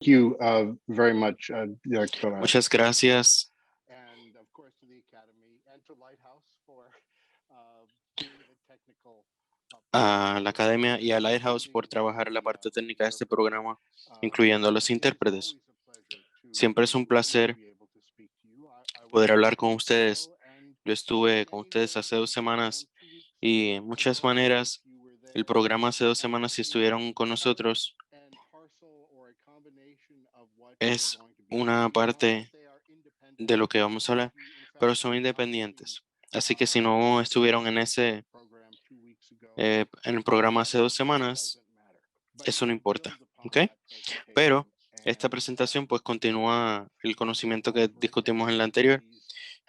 you very much, Directora. Muchas gracias And of course to the Academy and to Lighthouse for being the technical a la Academia y a Lighthouse por trabajar la parte técnica de este programa, incluyendo a los intérpretes. Siempre es un placer poder hablar con ustedes. Yo estuve con ustedes hace 2 semanas y en muchas maneras el programa hace 2 semanas si estuvieron con nosotros es una parte de lo que vamos a hablar, pero son independientes. Así que si no estuvieron en en el programa hace 2 semanas, eso no importa, ¿ok? Pero esta presentación pues continúa el conocimiento que discutimos en la anterior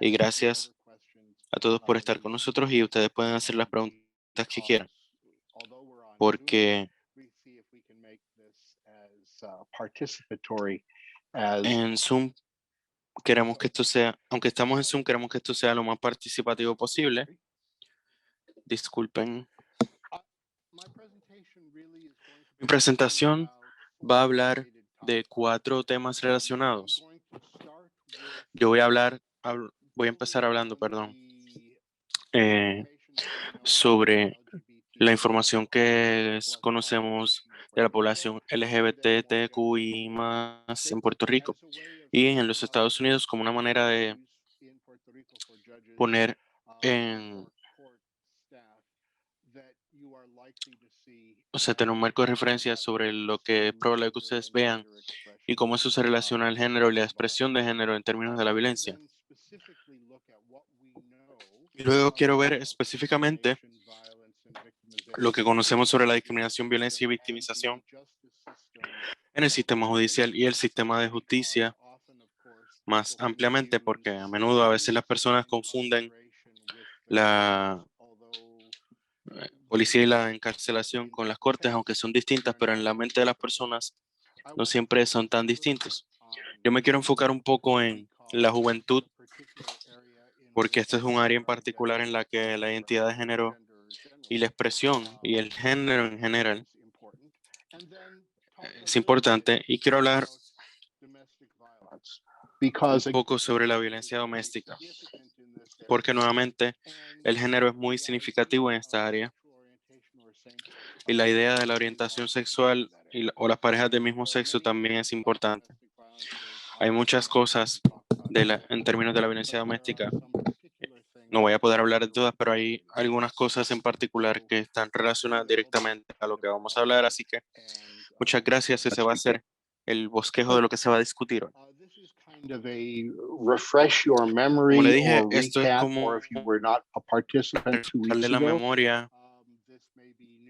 y gracias a todos por estar con nosotros y ustedes pueden hacer las preguntas que quieran, porque en Zoom queremos que esto sea, aunque estamos en Zoom, queremos que esto sea lo más participativo posible. Disculpen. Mi presentación va a hablar de 4 temas relacionados. Yo voy a empezar hablando, perdón, sobre la información que conocemos de la población LGBTQI más en Puerto Rico y en los Estados Unidos como una manera de poner tener un marco de referencia sobre lo que es probable que ustedes vean y cómo eso se relaciona al género y la expresión de género en términos de la violencia. Y luego quiero ver específicamente lo que conocemos sobre la discriminación, violencia y victimización en el sistema judicial y el sistema de justicia más ampliamente, porque a menudo a veces las personas confunden la policía y la encarcelación con las cortes, aunque son distintas, pero en la mente de las personas no siempre son tan distintos. Yo me quiero enfocar un poco en la juventud, porque esto es un área en particular en la que la identidad de género y la expresión y el género en general es importante. Y quiero hablar un poco sobre la violencia doméstica, porque nuevamente el género es muy significativo en esta área y la idea de la orientación sexual o las parejas del mismo sexo también es importante. Hay muchas cosas en términos de la violencia doméstica. No voy a poder hablar de todas, pero hay algunas cosas en particular que están relacionadas directamente a lo que vamos a hablar, así que muchas gracias. Ese va a ser el bosquejo de lo que se va a discutir hoy. Como le dije, esto es como refrescarle la memoria.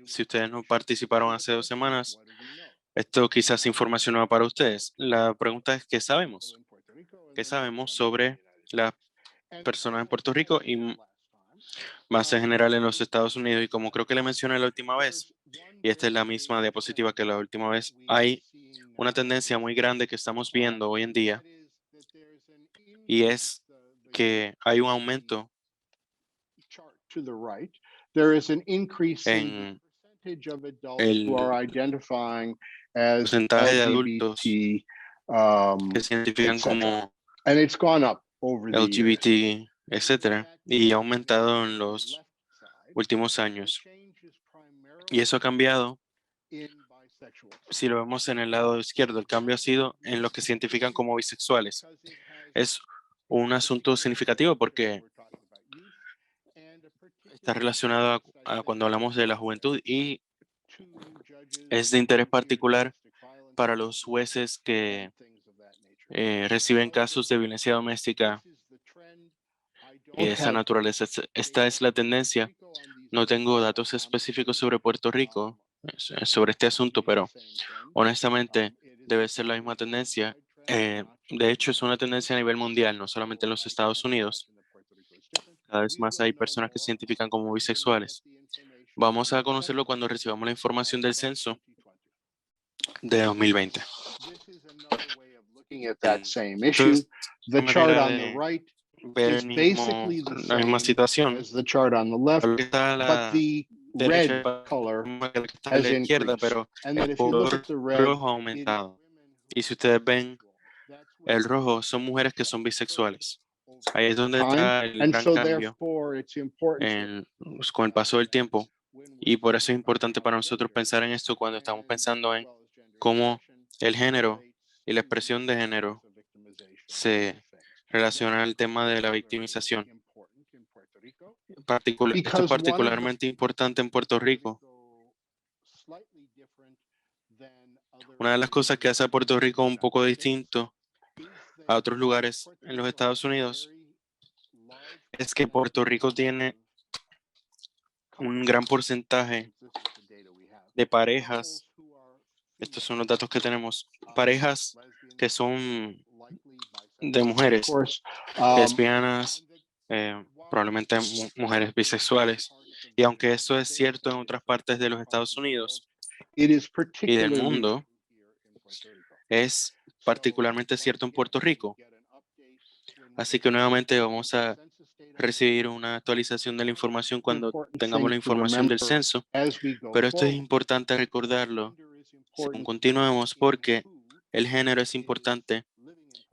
Si ustedes no participaron hace 2 semanas, esto quizás es información nueva para ustedes. La pregunta es, ¿qué sabemos? ¿Qué sabemos sobre las personas en Puerto Rico y más en general en los Estados Unidos? Y como creo que le mencioné la última vez, y esta es la misma diapositiva que la última vez, hay una tendencia muy grande que estamos viendo hoy en día, y es que hay un aumento en el porcentaje de adultos que se identifican como LGBT, etcétera, y ha aumentado en los últimos años. Y eso ha cambiado. Si lo vemos en el lado izquierdo, el cambio ha sido en los que se identifican como bisexuales. Es un asunto significativo porque está relacionado a cuando hablamos de la juventud y es de interés particular para los jueces que reciben casos de violencia doméstica y de esa naturaleza. Esta es la tendencia. No tengo datos específicos sobre Puerto Rico, sobre este asunto, pero honestamente debe ser la misma tendencia. De hecho, es una tendencia a nivel mundial, no solamente en los Estados Unidos. Cada vez más hay personas que se identifican como bisexuales. Vamos a conocerlo cuando recibamos la información del censo de 2020. Entonces, manera de ver la misma situación. Lo que está a la derecha, que está a la izquierda, pero el color rojo ha aumentado. Y si ustedes ven el rojo, son mujeres que son bisexuales. Ahí es donde está el gran cambio con el paso del tiempo. Y por eso es importante para nosotros pensar en esto cuando estamos pensando en cómo el género y la expresión de género se relaciona al tema de la victimización. Esto es particularmente importante en Puerto Rico. Una de las cosas que hace a Puerto Rico un poco distinto a otros lugares en los Estados Unidos es que Puerto Rico tiene un gran porcentaje de parejas, estos son los datos que tenemos, parejas que son de mujeres lesbianas, probablemente mujeres bisexuales. Y aunque esto es cierto en otras partes de los Estados Unidos y del mundo, es particularmente cierto en Puerto Rico. Así que nuevamente vamos a recibir una actualización de la información cuando tengamos la información del censo, pero esto es importante recordarlo según continuemos porque el género es importante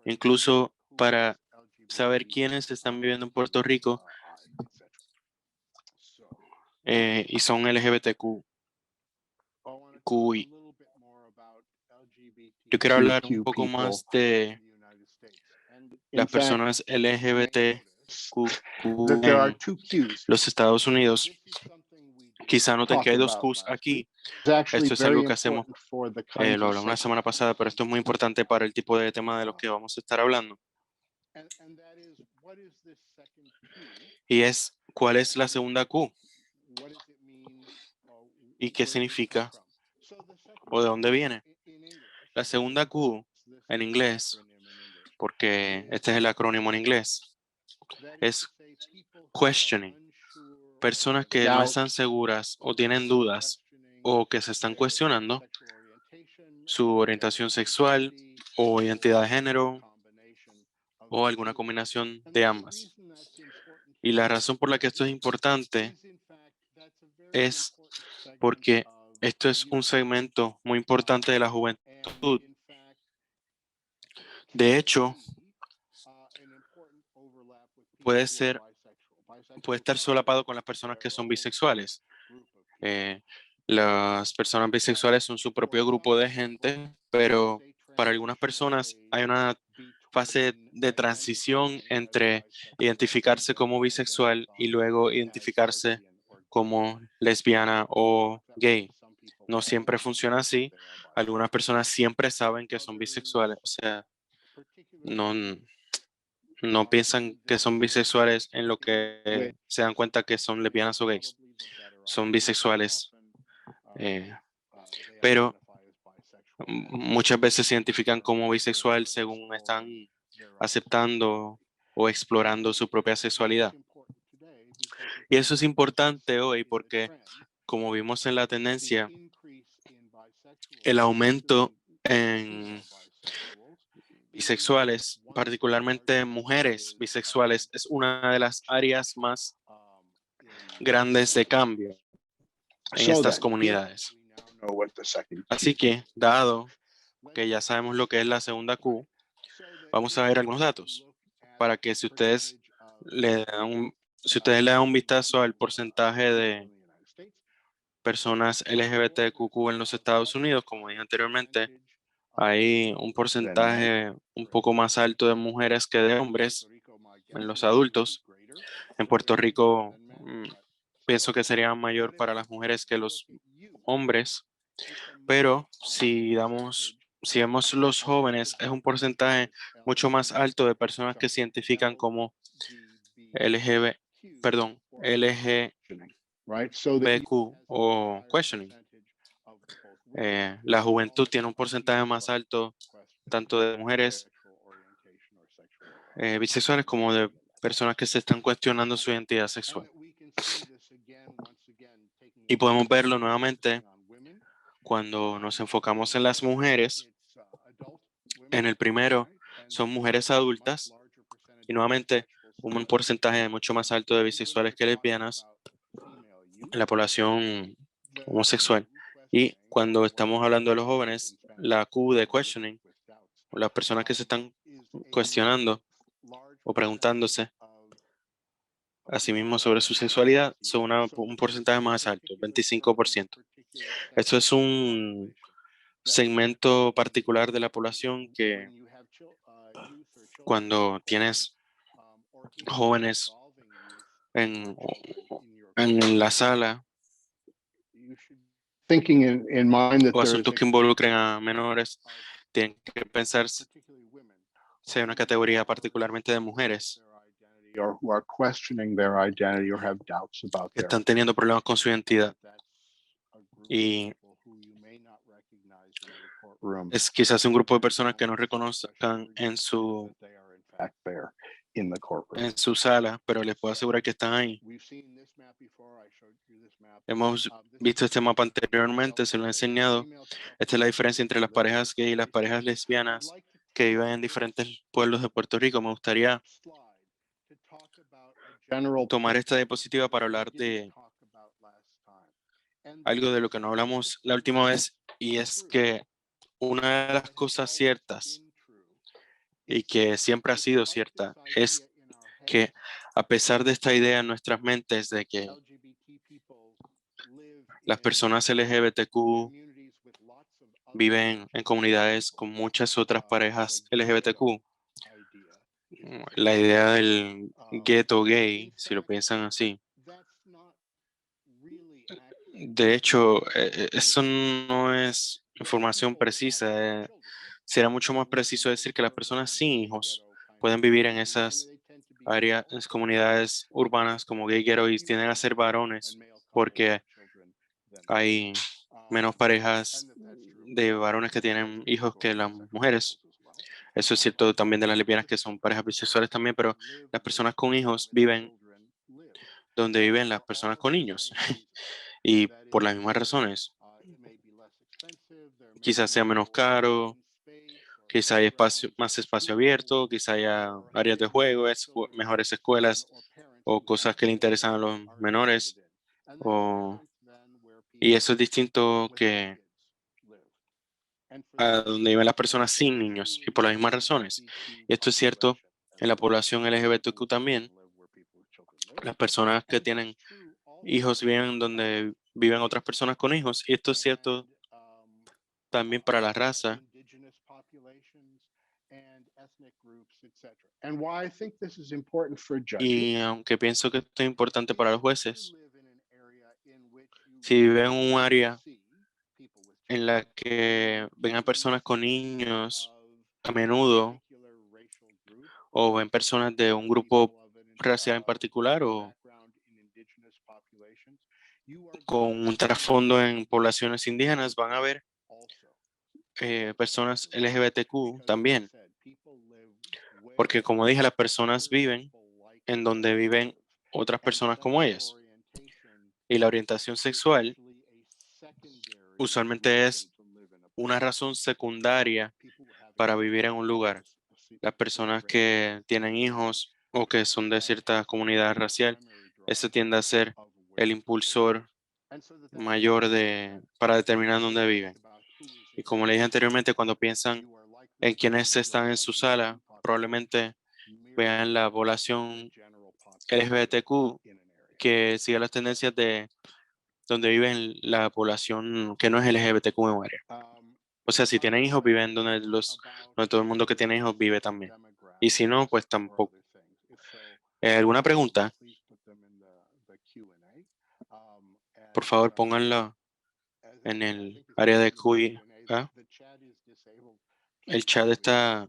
incluso para saber quiénes están viviendo en Puerto Rico y son LGBTQI. Yo quiero hablar un poco más de las personas LGBTQ en los Estados Unidos. Quizá noten que hay dos Qs aquí. Esto es algo que hacemos, lo hablamos la semana pasada, pero esto es muy importante para el tipo de tema de los que vamos a estar hablando. Y es, ¿cuál es la segunda Q? ¿Y qué significa? ¿O de dónde viene? La segunda Q en inglés, porque este es el acrónimo en inglés, es questioning. Personas que no están seguras o tienen dudas o que se están cuestionando su orientación sexual o identidad de género o alguna combinación de ambas. Y la razón por la que esto es importante es porque esto es un segmento muy importante de la juventud. De hecho, puede estar solapado con las personas que son bisexuales. Las personas bisexuales son su propio grupo de gente, pero para algunas personas hay una fase de transición entre identificarse como bisexual y luego identificarse como lesbiana o gay. No siempre funciona así. Algunas personas siempre saben que son bisexuales, o sea, no, no piensan que son bisexuales en lo que se dan cuenta que son lesbianas o gays. Son bisexuales, pero muchas veces se identifican como bisexual según están aceptando o explorando su propia sexualidad. Y eso es importante hoy porque, como vimos en la tendencia, el aumento en bisexuales, particularmente mujeres bisexuales, es una de las áreas más grandes de cambio en estas comunidades. Así que, dado que ya sabemos lo que es la segunda Q, vamos a ver algunos datos para que si ustedes le dan un vistazo al porcentaje de personas LGBTQ en los Estados Unidos, como dije anteriormente, hay un porcentaje un poco más alto de mujeres que de hombres en los adultos. En Puerto Rico, pienso que sería mayor para las mujeres que los hombres, pero si vemos los jóvenes, es un porcentaje mucho más alto de personas que se identifican como LGBTQ o questioning. La juventud tiene un porcentaje más alto tanto de mujeres bisexuales como de personas que se están cuestionando su identidad sexual. Y podemos verlo nuevamente cuando nos enfocamos en las mujeres. En el primero son mujeres adultas y nuevamente un porcentaje mucho más alto de bisexuales que lesbianas en la población homosexual. Y cuando estamos hablando de los jóvenes, la Q de questioning las personas que se están cuestionando o preguntándose a sí mismos sobre su sexualidad son un porcentaje más alto, 25%. Esto es un segmento particular de la población que cuando tienes jóvenes en, en la sala thinking in mind that o there is asuntos que involucren a menores, tienen que pensar si hay una categoría particularmente de mujeres or who are questioning their identity or have doubts about que their están teniendo problemas con su identidad. Y es quizás un grupo de personas que no reconozcan en su sala, pero les puedo asegurar que están ahí. Hemos visto este mapa anteriormente, se lo he enseñado. Esta es la diferencia entre las parejas gay y las parejas lesbianas que viven en diferentes pueblos de Puerto Rico. Me gustaría tomar esta diapositiva para hablar de algo de lo que no hablamos la última vez, y es que una de las cosas ciertas y que siempre ha sido cierta es que a pesar de esta idea en nuestras mentes de que las personas LGBTQ viven en comunidades con muchas otras parejas LGBTQ, la idea del gueto gay, si lo piensan así, de hecho, eso no es información precisa. Será mucho más preciso decir que las personas sin hijos pueden vivir en esas áreas, comunidades urbanas como gay ghetto, y tienden a ser varones porque hay menos parejas de varones que tienen hijos que las mujeres. Eso es cierto también de las lesbianas, que son parejas bisexuales también, pero las personas con hijos viven donde viven las personas con niños. Y por las mismas razones, quizás sea menos caro, quizá hay más espacio abierto, quizá haya áreas de juego, mejores escuelas o cosas que le interesan a los menores. Y eso es distinto que a donde viven las personas sin niños, y por las mismas razones. Y esto es cierto en la población LGBTQ también. Las personas que tienen hijos viven donde viven otras personas con hijos, y esto es cierto también para la raza. Y aunque pienso que esto es importante para los jueces, si viven en un área en la que ven a personas con niños a menudo, o ven personas de un grupo racial en particular, o con un trasfondo en poblaciones indígenas, van a ver personas LGBTQ también. Porque como dije, las personas viven en donde viven otras personas como ellas. Y la orientación sexual usualmente es una razón secundaria para vivir en un lugar. Las personas que tienen hijos o que son de cierta comunidad racial, eso tiende a ser el impulsor mayor para determinar dónde viven. Y como le dije anteriormente, cuando piensan en quienes están en su sala, probablemente vean la población LGBTQ que sigue las tendencias de donde viven la población que no es LGBTQ en un área. O sea, si tienen hijos, viven donde todo el mundo que tiene hijos vive también. Y si no, pues tampoco. ¿Alguna pregunta? Por favor, pónganla en el área de Q&A. El chat está,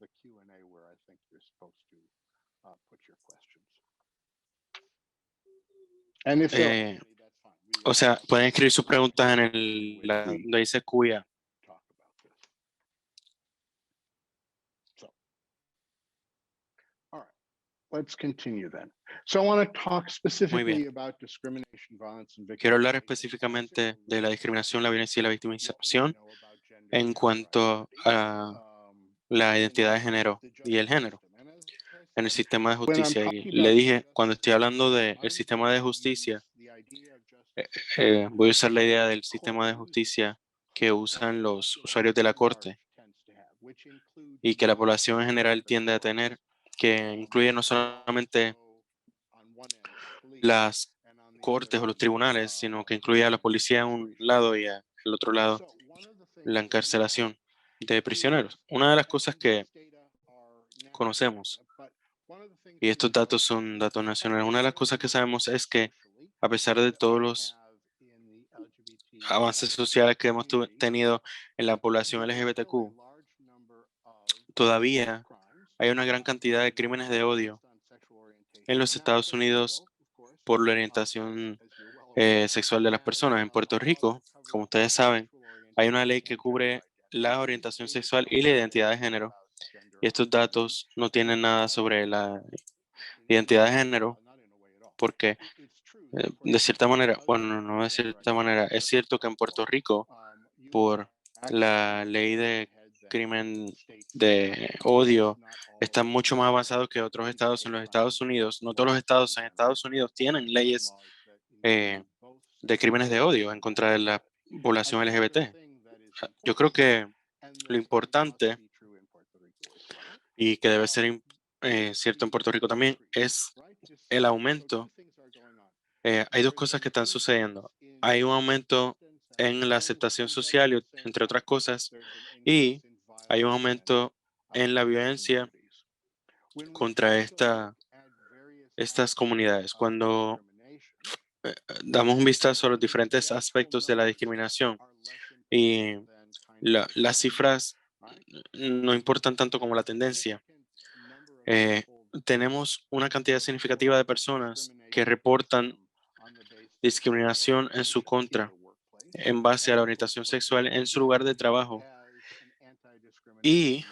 o sea, pueden escribir sus preguntas en donde dice Q&A. Let's continue then. So I want to talk specifically bien. about discrimination, violence, and Quiero hablar victimization. específicamente de la discriminación, la violencia y la victimización en cuanto a la identidad de género y el género en el sistema de When I'm justicia. Y talking le about dije, cuando estoy hablando del sistema de justicia, voy a usar la idea del sistema de justicia que usan los usuarios de la corte, y que la población en general tiende a tener, que incluye no solamente las cortes o los tribunales, sino que incluye a la policía en un lado y al otro lado la encarcelación de prisioneros. Una de las cosas que conocemos, y estos datos son datos nacionales, una de las cosas que sabemos es que a pesar de todos los avances sociales que hemos tenido en la población LGBTQ, todavía hay una gran cantidad de crímenes de odio en los Estados Unidos por la orientación sexual de las personas. En Puerto Rico, como ustedes saben, hay una ley que cubre la orientación sexual y la identidad de género. Y estos datos no tienen nada sobre la identidad de género porque, de cierta manera, bueno, no de cierta manera, es cierto que en Puerto Rico, por la ley de crimen de odio, están mucho más avanzados que otros estados en los Estados Unidos. No todos los estados en Estados Unidos tienen leyes eh, de crímenes de odio en contra de la población LGBT. Yo creo que lo importante y que debe ser cierto en Puerto Rico también es el aumento. Hay dos cosas que están sucediendo. Hay un aumento en la aceptación social, entre otras cosas, y hay un aumento en la violencia contra estas comunidades. Cuando damos un vistazo a los diferentes aspectos de la discriminación y las cifras no importan tanto como la tendencia. Eh, Tenemos una cantidad significativa de personas que reportan discriminación en su contra en base a la orientación sexual en su lugar de trabajo. Y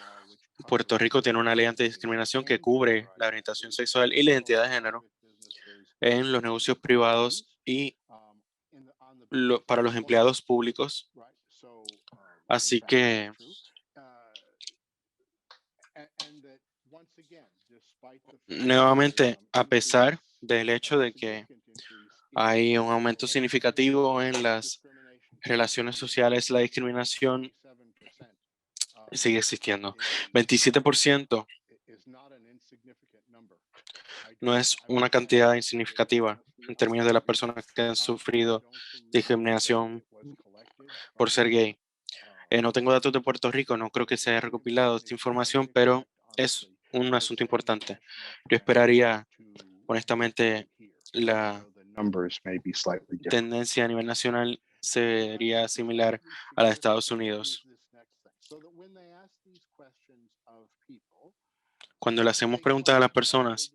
Puerto Rico tiene una ley antidiscriminación que cubre la orientación sexual y la identidad de género en los negocios privados y para los empleados públicos. Así que nuevamente, a pesar del hecho de que hay un aumento significativo en las relaciones sociales, la discriminación sigue existiendo. 27% no es una cantidad insignificativa en términos de las personas que han sufrido discriminación por ser gay. No tengo datos de Puerto Rico, no creo que se haya recopilado esta información, pero es un asunto importante. Yo esperaría, honestamente, la tendencia a nivel nacional sería similar a la de Estados Unidos. Cuando le hacemos preguntas a las personas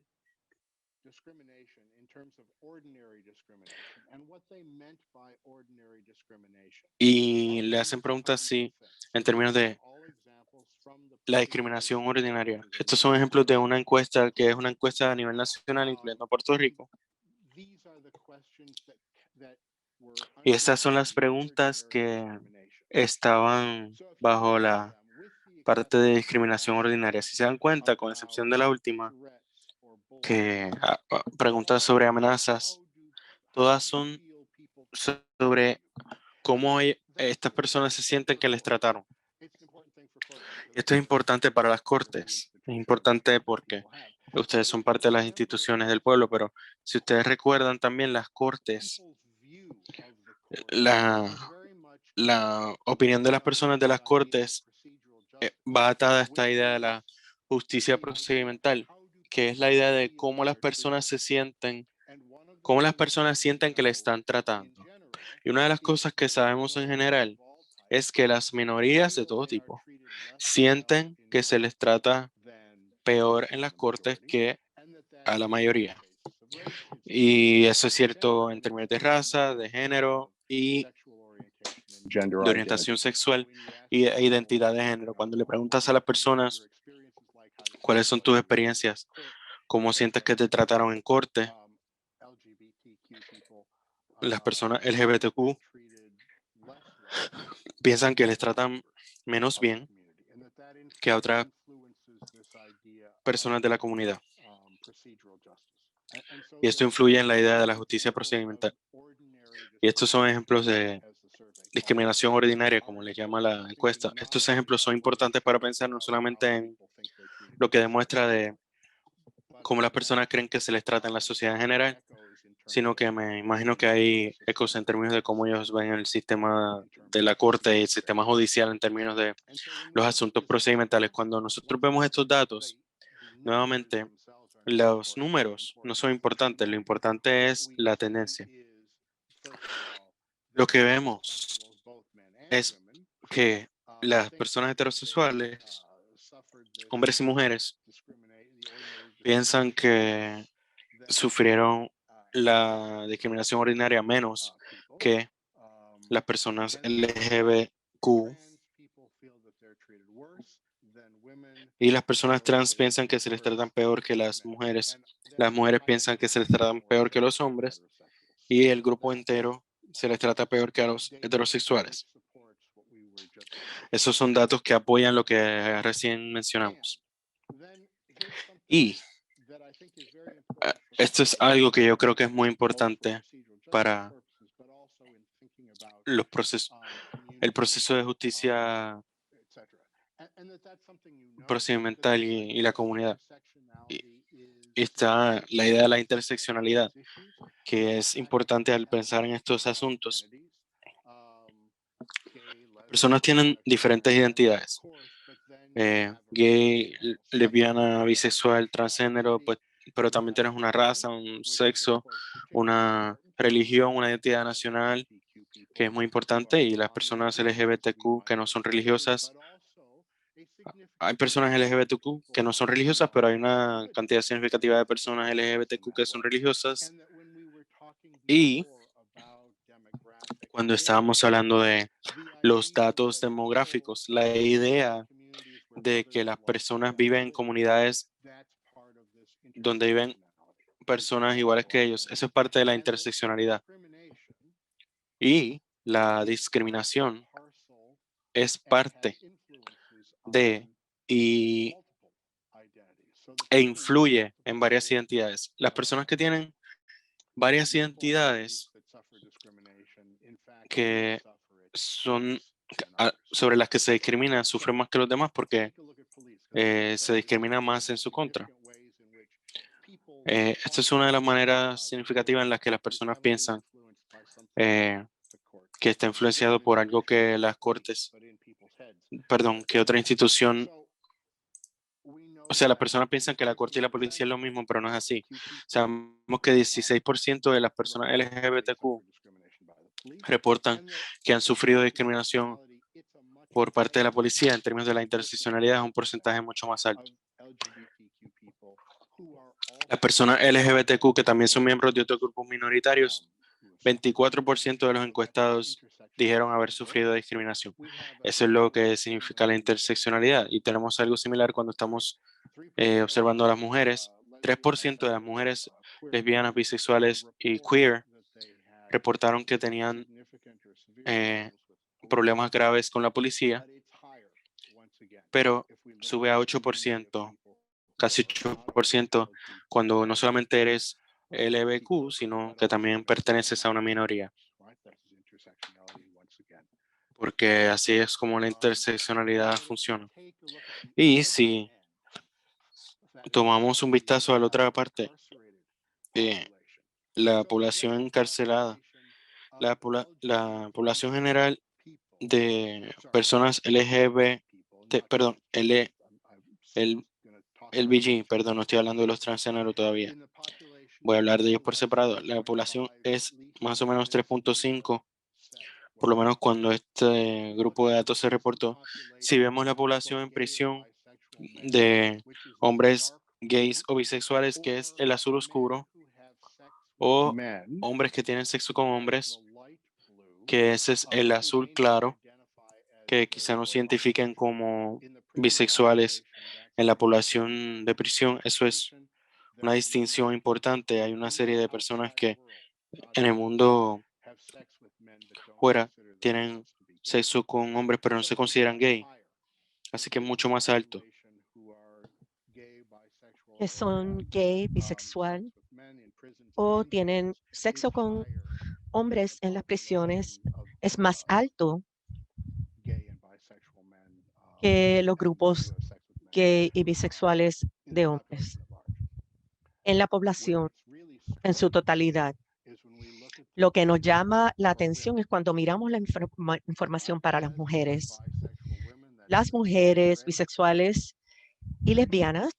y le hacen preguntas sí, en términos de la discriminación ordinaria. Estos son ejemplos de una encuesta que es una encuesta a nivel nacional, incluyendo a Puerto Rico. Y estas son las preguntas que estaban bajo la parte de discriminación ordinaria. Si se dan cuenta, con excepción de la última, que preguntas sobre amenazas, todas son sobre cómo estas personas se sienten que les trataron. Esto es importante para las cortes. Es importante porque ustedes son parte de las instituciones del pueblo, pero si ustedes recuerdan también las cortes, la, la opinión de las personas de las cortes va atada a esta idea de la justicia procedimental, que es la idea de cómo las personas se sienten, cómo las personas sienten que le están tratando. Y una de las cosas que sabemos en general es que las minorías de todo tipo sienten que se les trata peor en las cortes que a la mayoría. Y eso es cierto en términos de raza, de género y de orientación sexual e identidad de género. Cuando le preguntas a las personas cuáles son tus experiencias, cómo sientes que te trataron en corte, las personas LGBTQ piensan que les tratan menos bien que a otras personas de la comunidad. Y esto influye en la idea de la justicia procedimental. Y estos son ejemplos de discriminación ordinaria, como le llama la encuesta. Estos ejemplos son importantes para pensar no solamente en lo que demuestra de cómo las personas creen que se les trata en la sociedad en general, sino que me imagino que hay ecos en términos de cómo ellos ven el sistema de la corte y el sistema judicial en términos de los asuntos procedimentales. Cuando nosotros vemos estos datos, nuevamente, los números no son importantes, lo importante es la tendencia. Lo que vemos es que las personas heterosexuales, hombres y mujeres, piensan que sufrieron la discriminación ordinaria menos que las personas LGBTQ, y las personas trans piensan que se les tratan peor que las mujeres. Las mujeres piensan que se les tratan peor que los hombres y el grupo entero se les trata peor que a los heterosexuales. Esos son datos que apoyan lo que recién mencionamos. Y esto es algo que yo creo que es muy importante para los el proceso de justicia procedimental y la comunidad. Y está la idea de la interseccionalidad, que es importante al pensar en estos asuntos. Personas tienen diferentes identidades, gay, lesbiana, bisexual, transgénero, pues, pero también tienes una raza, un sexo, una religión, una identidad nacional, que es muy importante, y las personas LGBTQ que no son religiosas. Hay personas LGBTQ que no son religiosas, pero hay una cantidad significativa de personas LGBTQ que son religiosas. Y cuando estábamos hablando de los datos demográficos, la idea de que las personas viven en comunidades donde viven personas iguales que ellos, eso es parte de la interseccionalidad. Y la discriminación es parte de y, e influye en varias identidades. Las personas que tienen varias identidades que son sobre las que se discrimina sufren más que los demás porque se discrimina más en su contra. Esta es una de las maneras significativas en las que las personas piensan eh, que está influenciado por algo que las cortes, perdón, que otra institución, o sea, las personas piensan que la corte y la policía es lo mismo, pero no es así. Sabemos que 16% de las personas LGBTQ reportan que han sufrido discriminación por parte de la policía. En términos de la interseccionalidad es un porcentaje mucho más alto. Las personas LGBTQ que también son miembros de otros grupos minoritarios, 24% de los encuestados dijeron haber sufrido discriminación. Eso es lo que significa la interseccionalidad. Y tenemos algo similar cuando estamos observando a las mujeres. 3% de las mujeres lesbianas, bisexuales y queer reportaron que tenían eh, problemas graves con la policía, pero sube a 8%, casi 8%, cuando no solamente eres LGBTQ, sino que también perteneces a una minoría, porque así es como la interseccionalidad funciona. Y si tomamos un vistazo a la otra parte, la población encarcelada, la población general de personas LGBT, perdón, el LBG, perdón, no estoy hablando de los transgénero todavía. Voy a hablar de ellos por separado. La población es más o menos 3.5, por lo menos cuando este grupo de datos se reportó. Si vemos la población en prisión de hombres gays o bisexuales, que es el azul oscuro, o hombres que tienen sexo con hombres, que ese es el azul claro, que quizá no se identifiquen como bisexuales en la población de prisión. Eso es una distinción importante. Hay una serie de personas que en el mundo fuera tienen sexo con hombres, pero no se consideran gay. Así que es mucho más alto. Que son gay, bisexual o tienen sexo con hombres en las prisiones es más alto que los grupos gay y bisexuales de hombres en la población en su totalidad. Lo que nos llama la atención es cuando miramos la información para las mujeres. Las mujeres bisexuales y lesbianas,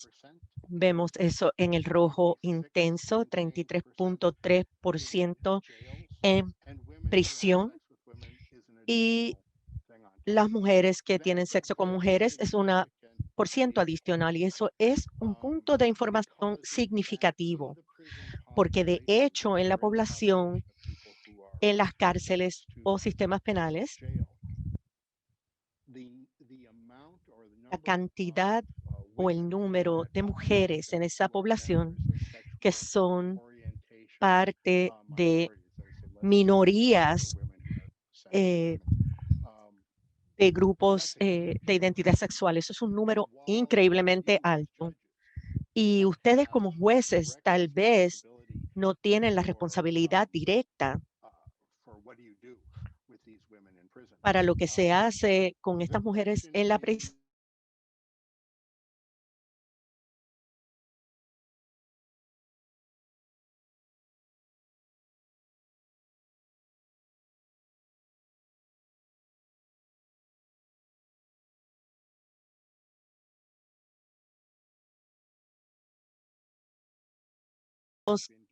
vemos eso en el rojo intenso, 33.3% en prisión, y las mujeres que tienen sexo con mujeres es una por ciento adicional, y eso es un punto de información significativo, porque de hecho en la población, en las cárceles o sistemas penales, la cantidad o el número de mujeres en esa población que son parte de minorías de grupos de identidad sexual. Eso es un número increíblemente alto. Y ustedes como jueces tal vez no tienen la responsabilidad directa para lo que se hace con estas mujeres en la prisión.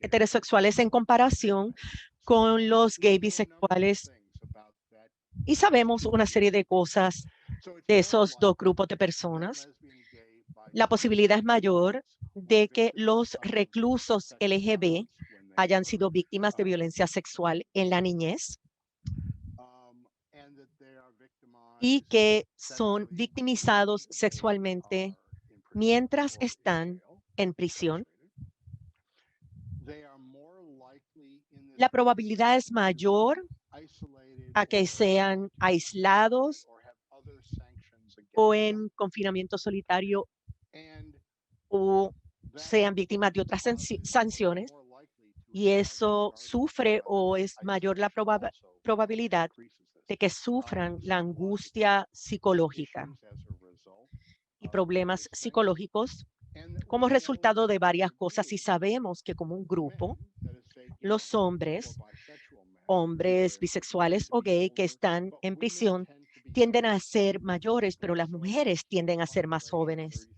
Heterosexuales en comparación con los gay bisexuales, y sabemos una serie de cosas de esos dos grupos de personas. La posibilidad es mayor de que los reclusos LGB hayan sido víctimas de violencia sexual en la niñez y que son victimizados sexualmente mientras están en prisión. La probabilidad es mayor a que sean aislados o en confinamiento solitario o sean víctimas de otras sanciones, y eso sufre o es mayor la probabilidad de que sufran la angustia psicológica y problemas psicológicos como resultado de varias cosas. Y sabemos que como un grupo, los hombres bisexuales o gay que están en prisión tienden a ser mayores, pero las mujeres tienden a ser más jóvenes.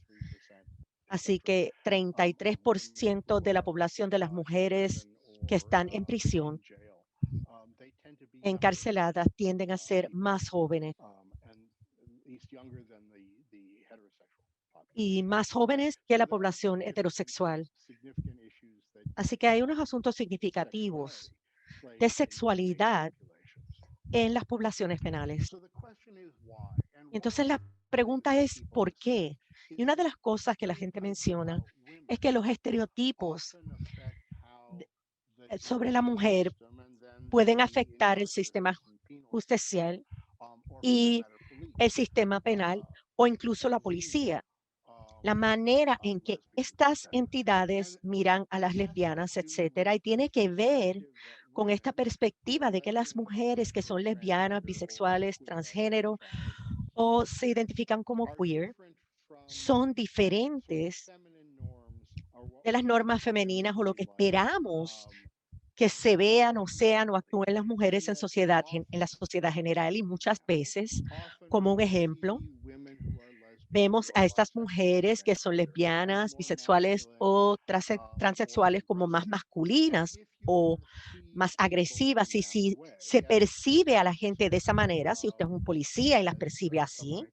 Así que 33% de la población de las mujeres que están en prisión, encarceladas, tienden a ser más jóvenes y más jóvenes que la población heterosexual. Así que hay unos asuntos significativos de sexualidad en las poblaciones penales. Entonces la pregunta es ¿por qué? Y una de las cosas que la gente menciona es que los estereotipos sobre la mujer pueden afectar el sistema justicial y el sistema penal o incluso la policía. La manera en que estas entidades miran a las lesbianas, etcétera, y tiene que ver con esta perspectiva de que las mujeres que son lesbianas, bisexuales, transgénero o se identifican como queer son diferentes de las normas femeninas o lo que esperamos que se vean o sean o actúen las mujeres en la sociedad general. Y muchas veces, como un ejemplo, vemos a estas mujeres que son lesbianas, bisexuales o transexuales como más masculinas o más agresivas. Y si se percibe a la gente de esa manera, si usted es un policía y las percibe así,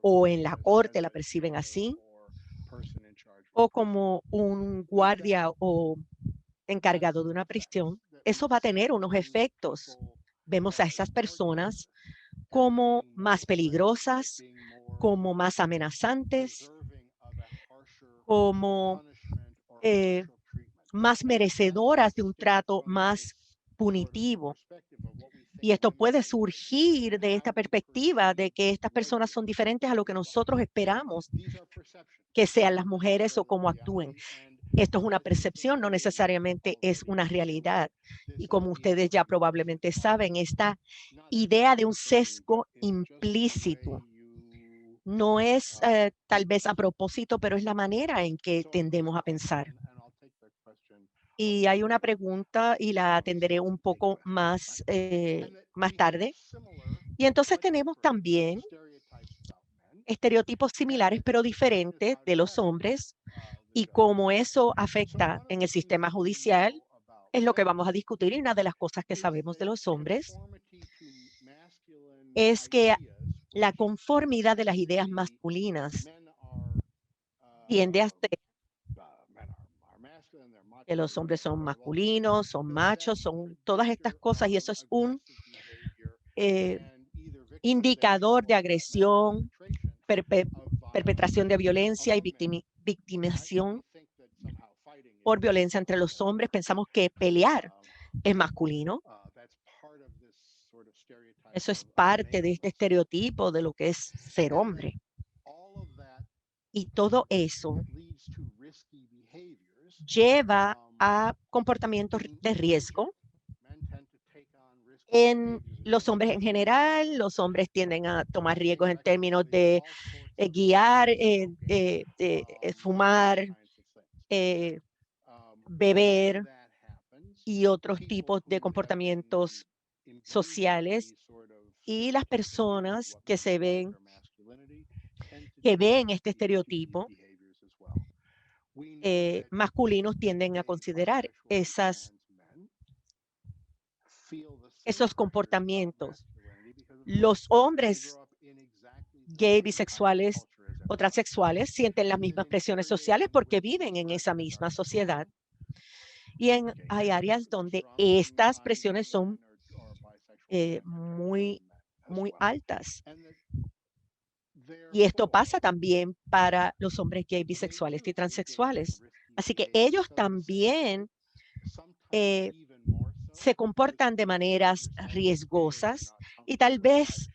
o en la corte la perciben así, o como un guardia o encargado de una prisión, eso va a tener unos efectos. Vemos a esas personas como más peligrosas, como más amenazantes, como más merecedoras de un trato más punitivo. Y esto puede surgir de esta perspectiva de que estas personas son diferentes a lo que nosotros esperamos que sean las mujeres o cómo actúen. Esto es una percepción, no necesariamente es una realidad. Y como ustedes ya probablemente saben, esta idea de un sesgo implícito no es tal vez a propósito, pero es la manera en que tendemos a pensar. Y hay una pregunta y la atenderé un poco más, más tarde. Y entonces tenemos también estereotipos similares pero diferentes de los hombres y cómo eso afecta en el sistema judicial es lo que vamos a discutir. Y una de las cosas que sabemos de los hombres es que la conformidad de las ideas masculinas tiende a ser que los hombres son masculinos, son machos, son todas estas cosas, y eso es un indicador de agresión, perpetración de violencia y victimización por violencia entre los hombres. Pensamos que pelear es masculino. Eso es parte de este estereotipo de lo que es ser hombre. Y todo eso lleva a comportamientos de riesgo en los hombres en general. Los hombres tienden a tomar riesgos en términos de guiar, fumar, beber y otros tipos de comportamientos sociales. Y las personas que ven este estereotipo masculinos tienden a considerar esos comportamientos. Los hombres gay, bisexuales o transexuales sienten las mismas presiones sociales porque viven en esa misma sociedad. Y hay áreas donde estas presiones son muy altas. Y esto pasa también para los hombres gay, bisexuales y transexuales. Así que ellos también se comportan de maneras riesgosas y tal vez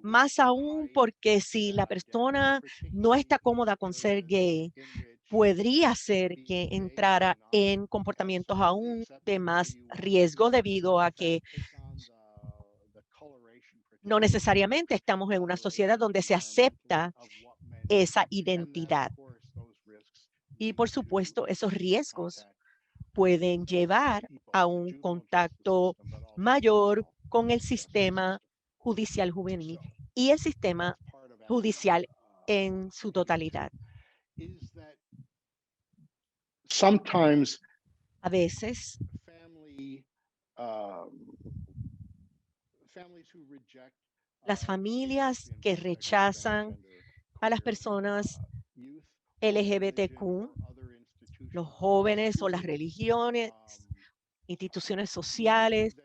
más aún porque si la persona no está cómoda con ser gay, podría ser que entrara en comportamientos aún de más riesgo debido a que no necesariamente estamos en una sociedad donde se acepta esa identidad. Y por supuesto, esos riesgos pueden llevar a un contacto mayor con el sistema judicial juvenil y el sistema judicial en su totalidad. A veces, las familias que rechazan a las personas LGBTQ, los jóvenes o las religiones, instituciones sociales,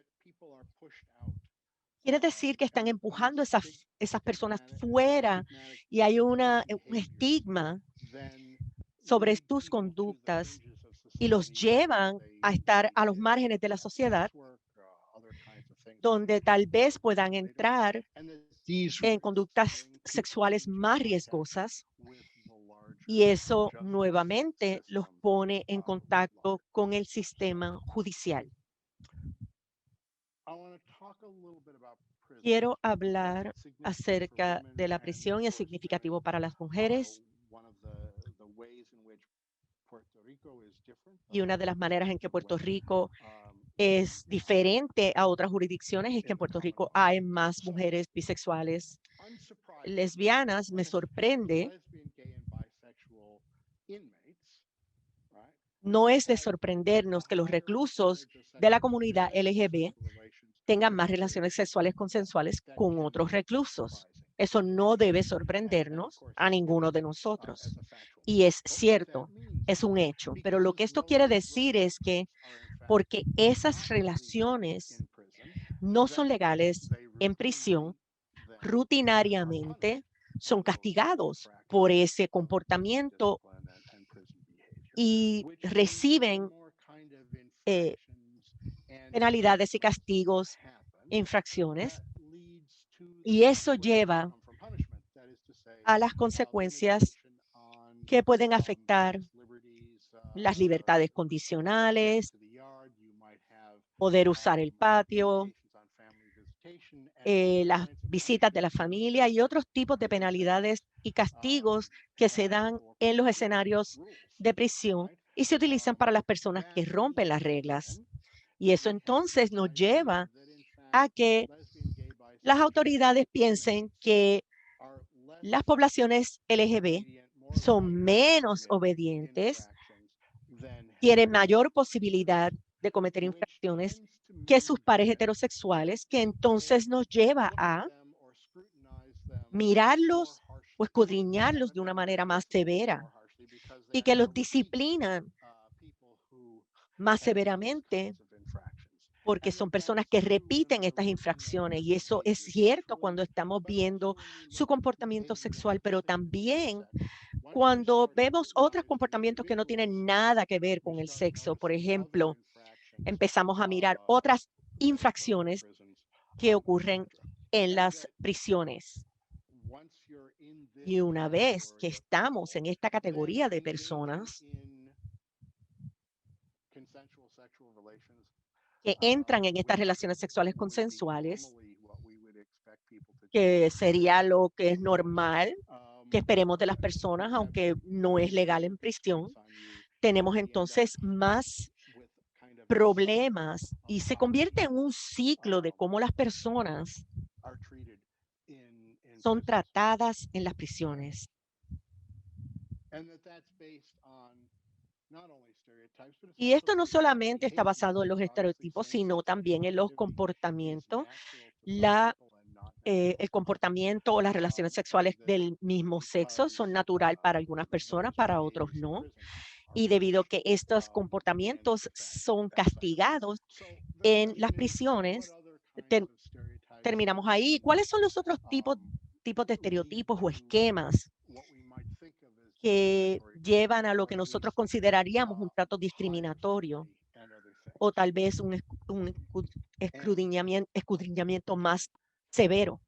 quiere decir que están empujando esas personas fuera y hay un estigma sobre tus conductas y los llevan a estar a los márgenes de la sociedad, donde tal vez puedan entrar en conductas sexuales más riesgosas, y eso nuevamente los pone en contacto con el sistema judicial. Quiero hablar acerca de la prisión y es significativo para las mujeres. Y una de las maneras en que Puerto Rico es diferente a otras jurisdicciones es que en Puerto Rico hay más mujeres bisexuales, lesbianas. Me sorprende. No es de sorprendernos que los reclusos de la comunidad LGBT tengan más relaciones sexuales consensuales con otros reclusos. Eso no debe sorprendernos a ninguno de nosotros. Y es cierto, es un hecho. Pero lo que esto quiere decir es que porque esas relaciones no son legales en prisión, rutinariamente son castigados por ese comportamiento y reciben penalidades y castigos, infracciones, y eso lleva a las consecuencias que pueden afectar las libertades condicionales, poder usar el patio, las visitas de la familia y otros tipos de penalidades y castigos que se dan en los escenarios de prisión y se utilizan para las personas que rompen las reglas. Y eso entonces nos lleva a que las autoridades piensen que las poblaciones LGB son menos obedientes, tienen mayor posibilidad de cometer infracciones que sus pares heterosexuales, que entonces nos lleva a mirarlos o escudriñarlos de una manera más severa y que los disciplinan más severamente porque son personas que repiten estas infracciones. Y eso es cierto cuando estamos viendo su comportamiento sexual, pero también cuando vemos otros comportamientos que no tienen nada que ver con el sexo. Por ejemplo, empezamos a mirar otras infracciones que ocurren en las prisiones. Y una vez que estamos en esta categoría de personas que entran en estas relaciones sexuales consensuales, que sería lo que es normal que esperemos de las personas, aunque no es legal en prisión, tenemos entonces más problemas y se convierte en un ciclo de cómo las personas son tratadas en las prisiones. Y esto no solamente está basado en los estereotipos, sino también en los comportamientos, el comportamiento o las relaciones sexuales del mismo sexo son natural para algunas personas, para otros no. Y debido a que estos comportamientos son castigados en las prisiones, terminamos ahí. ¿Cuáles son los otros tipos de estereotipos o esquemas que llevan a lo que nosotros consideraríamos un trato discriminatorio o tal vez un escudriñamiento más severo?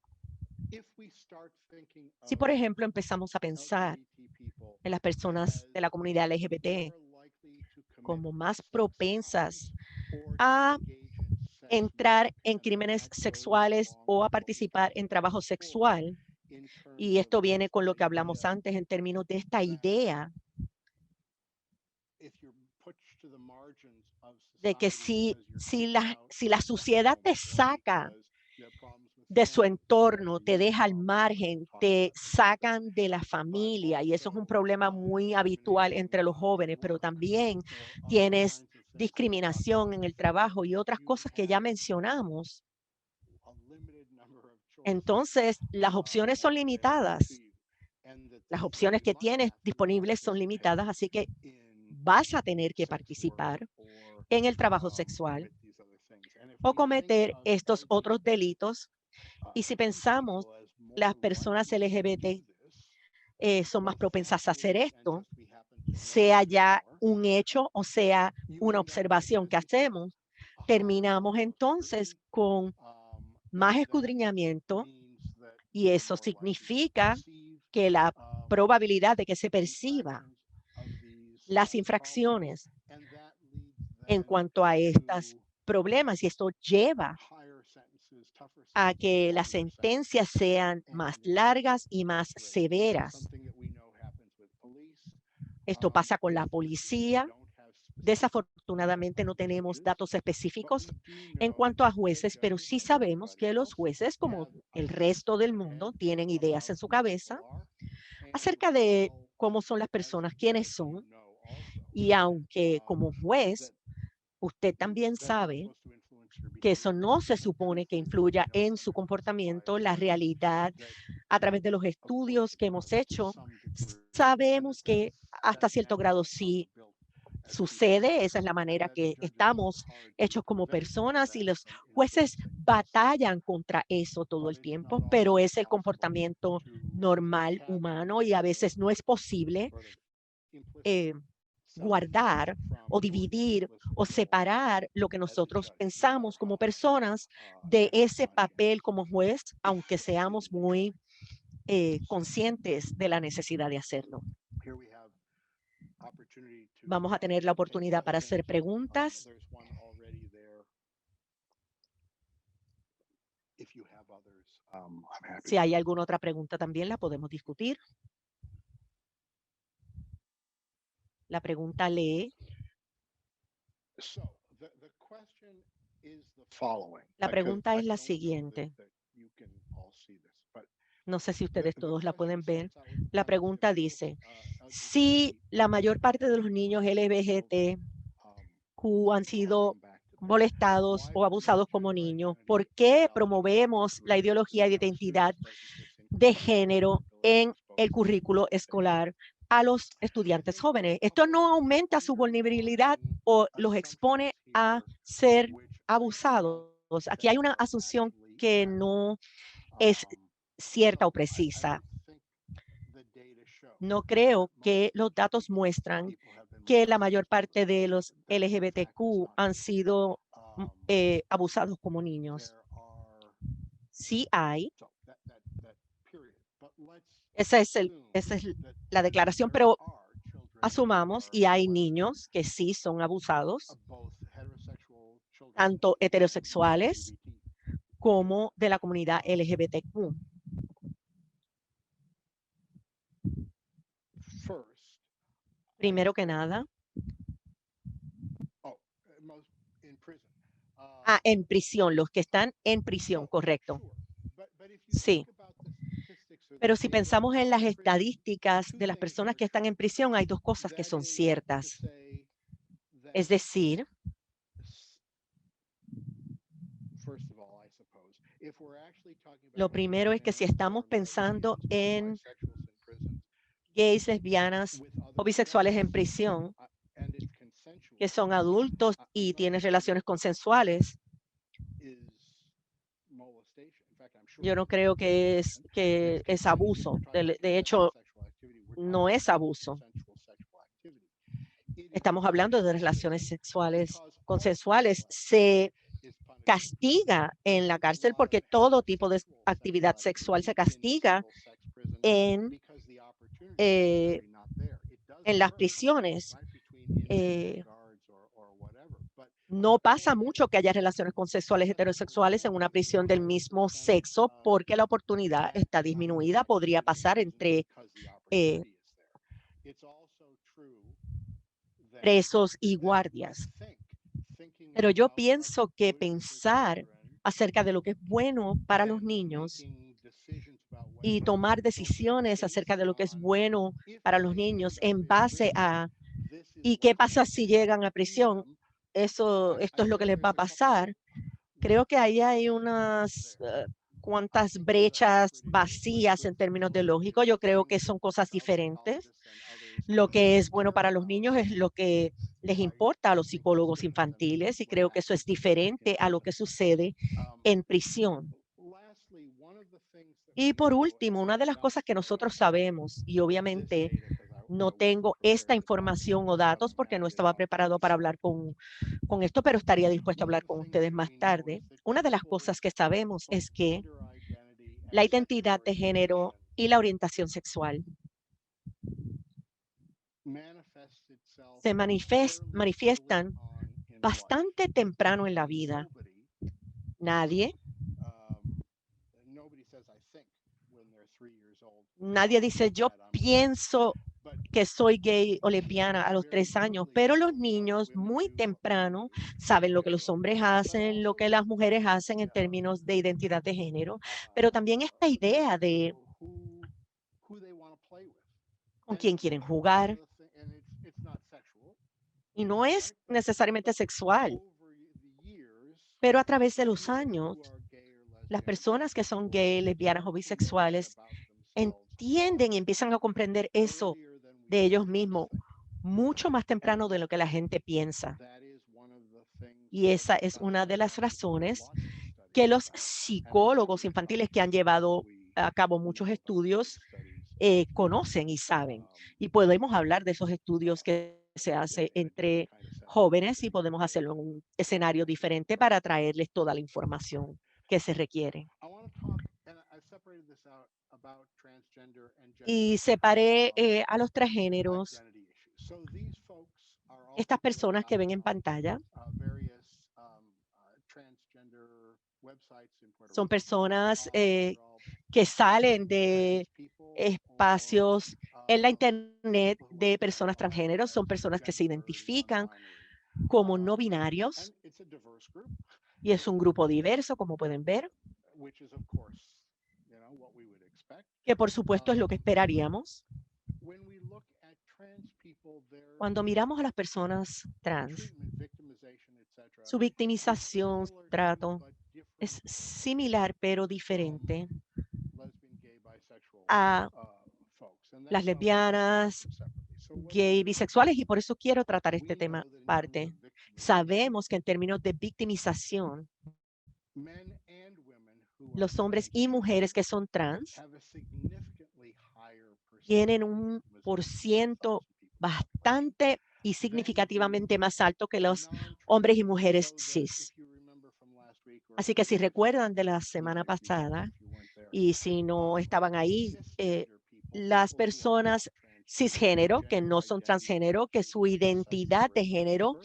Si, por ejemplo, empezamos a pensar en las personas de la comunidad LGBT como más propensas a entrar en crímenes sexuales o a participar en trabajo sexual, y esto viene con lo que hablamos antes en términos de esta idea de que si la sociedad te saca de su entorno, te deja al margen, te sacan de la familia, y eso es un problema muy habitual entre los jóvenes, pero también tienes discriminación en el trabajo y otras cosas que ya mencionamos. Entonces, las opciones son limitadas. Las opciones que tienes disponibles son limitadas, así que vas a tener que participar en el trabajo sexual o cometer estos otros delitos. Y si pensamos, las personas LGBT son más propensas a hacer esto, sea ya un hecho o sea una observación que hacemos, terminamos entonces con más escudriñamiento y eso significa que la probabilidad de que se perciba las infracciones en cuanto a estos problemas y esto lleva a que las sentencias sean más largas y más severas. Esto pasa con la policía. Desafortunadamente no tenemos datos específicos en cuanto a jueces, pero sí sabemos que los jueces, como el resto del mundo, tienen ideas en su cabeza acerca de cómo son las personas, quiénes son. Y aunque como juez, usted también sabe que eso no se supone que influya en su comportamiento, la realidad, a través de los estudios que hemos hecho, sabemos que hasta cierto grado sí sucede. Esa es la manera que estamos hechos como personas y los jueces batallan contra eso todo el tiempo, pero es el comportamiento normal humano y a veces no es posible guardar o dividir o separar lo que nosotros pensamos como personas de ese papel como juez, aunque seamos muy conscientes de la necesidad de hacerlo. Vamos a tener la oportunidad para hacer preguntas. Si hay alguna otra pregunta también la podemos discutir. La pregunta lee. La pregunta es la siguiente. No sé si ustedes todos la pueden ver. La pregunta dice, si la mayor parte de los niños LGBTQ han sido molestados o abusados como niños, ¿por qué promovemos la ideología de identidad de género en el currículo escolar a los estudiantes jóvenes? Esto no aumenta su vulnerabilidad o los expone a ser abusados. Aquí hay una asunción que no es cierta o precisa. No creo que los datos muestran que la mayor parte de los LGBTQ han sido abusados como niños. Sí hay. Esa es la declaración, pero asumamos y hay niños que sí son abusados, tanto heterosexuales como de la comunidad LGBTQ. Primero que nada, en prisión, los que están en prisión, correcto. Sí. Pero si pensamos en las estadísticas de las personas que están en prisión, hay dos cosas que son ciertas. Es decir, lo primero es que si estamos pensando en gays, lesbianas o bisexuales en prisión, que son adultos y tienen relaciones consensuales, yo no creo que es abuso. De hecho, no es abuso. Estamos hablando de relaciones sexuales consensuales. Se castiga en la cárcel porque todo tipo de actividad sexual se castiga en las prisiones. No pasa mucho que haya relaciones consensuales heterosexuales en una prisión del mismo sexo porque la oportunidad está disminuida. Podría pasar entre presos y guardias. Pero yo pienso que pensar acerca de lo que es bueno para los niños y tomar decisiones acerca de lo que es bueno para los niños en base a ¿y qué pasa si llegan a prisión? Esto es lo que les va a pasar. Creo que ahí hay unas cuantas brechas vacías en términos de lógico. Yo creo que son cosas diferentes. Lo que es bueno para los niños es lo que les importa a los psicólogos infantiles y creo que eso es diferente a lo que sucede en prisión. Y por último, una de las cosas que nosotros sabemos, y obviamente no tengo esta información o datos porque no estaba preparado para hablar con esto, pero estaría dispuesto a hablar con ustedes más tarde. Una de las cosas que sabemos es que la identidad de género y la orientación sexual se manifiestan bastante temprano en la vida. Nadie dice, yo pienso que soy gay o lesbiana a los 3 años, pero los niños muy temprano saben lo que los hombres hacen, lo que las mujeres hacen en términos de identidad de género, pero también esta idea de con quién quieren jugar. Y no es necesariamente sexual, pero a través de los años, las personas que son gay, lesbianas o bisexuales entienden y empiezan a comprender eso de ellos mismos mucho más temprano de lo que la gente piensa. Y esa es una de las razones que los psicólogos infantiles que han llevado a cabo muchos estudios conocen y saben. Y podemos hablar de esos estudios que se hacen entre jóvenes y podemos hacerlo en un escenario diferente para traerles toda la información que se requiere. Y separé a los transgéneros Estas personas que ven en pantalla son personas que salen de espacios en la Internet de personas transgéneros, son personas que se identifican como no binarios y es un grupo diverso, como pueden ver, que por supuesto es lo que esperaríamos. Cuando miramos a las personas trans, su victimización, trato, es similar pero diferente a las lesbianas, gay, bisexuales, y por eso quiero tratar este tema aparte. Sabemos que en términos de victimización, los hombres y mujeres que son trans tienen un % bastante y significativamente más alto que los hombres y mujeres cis. Así que si recuerdan de la semana pasada, y si no estaban ahí, las personas cisgénero, que no son transgénero, que su identidad de género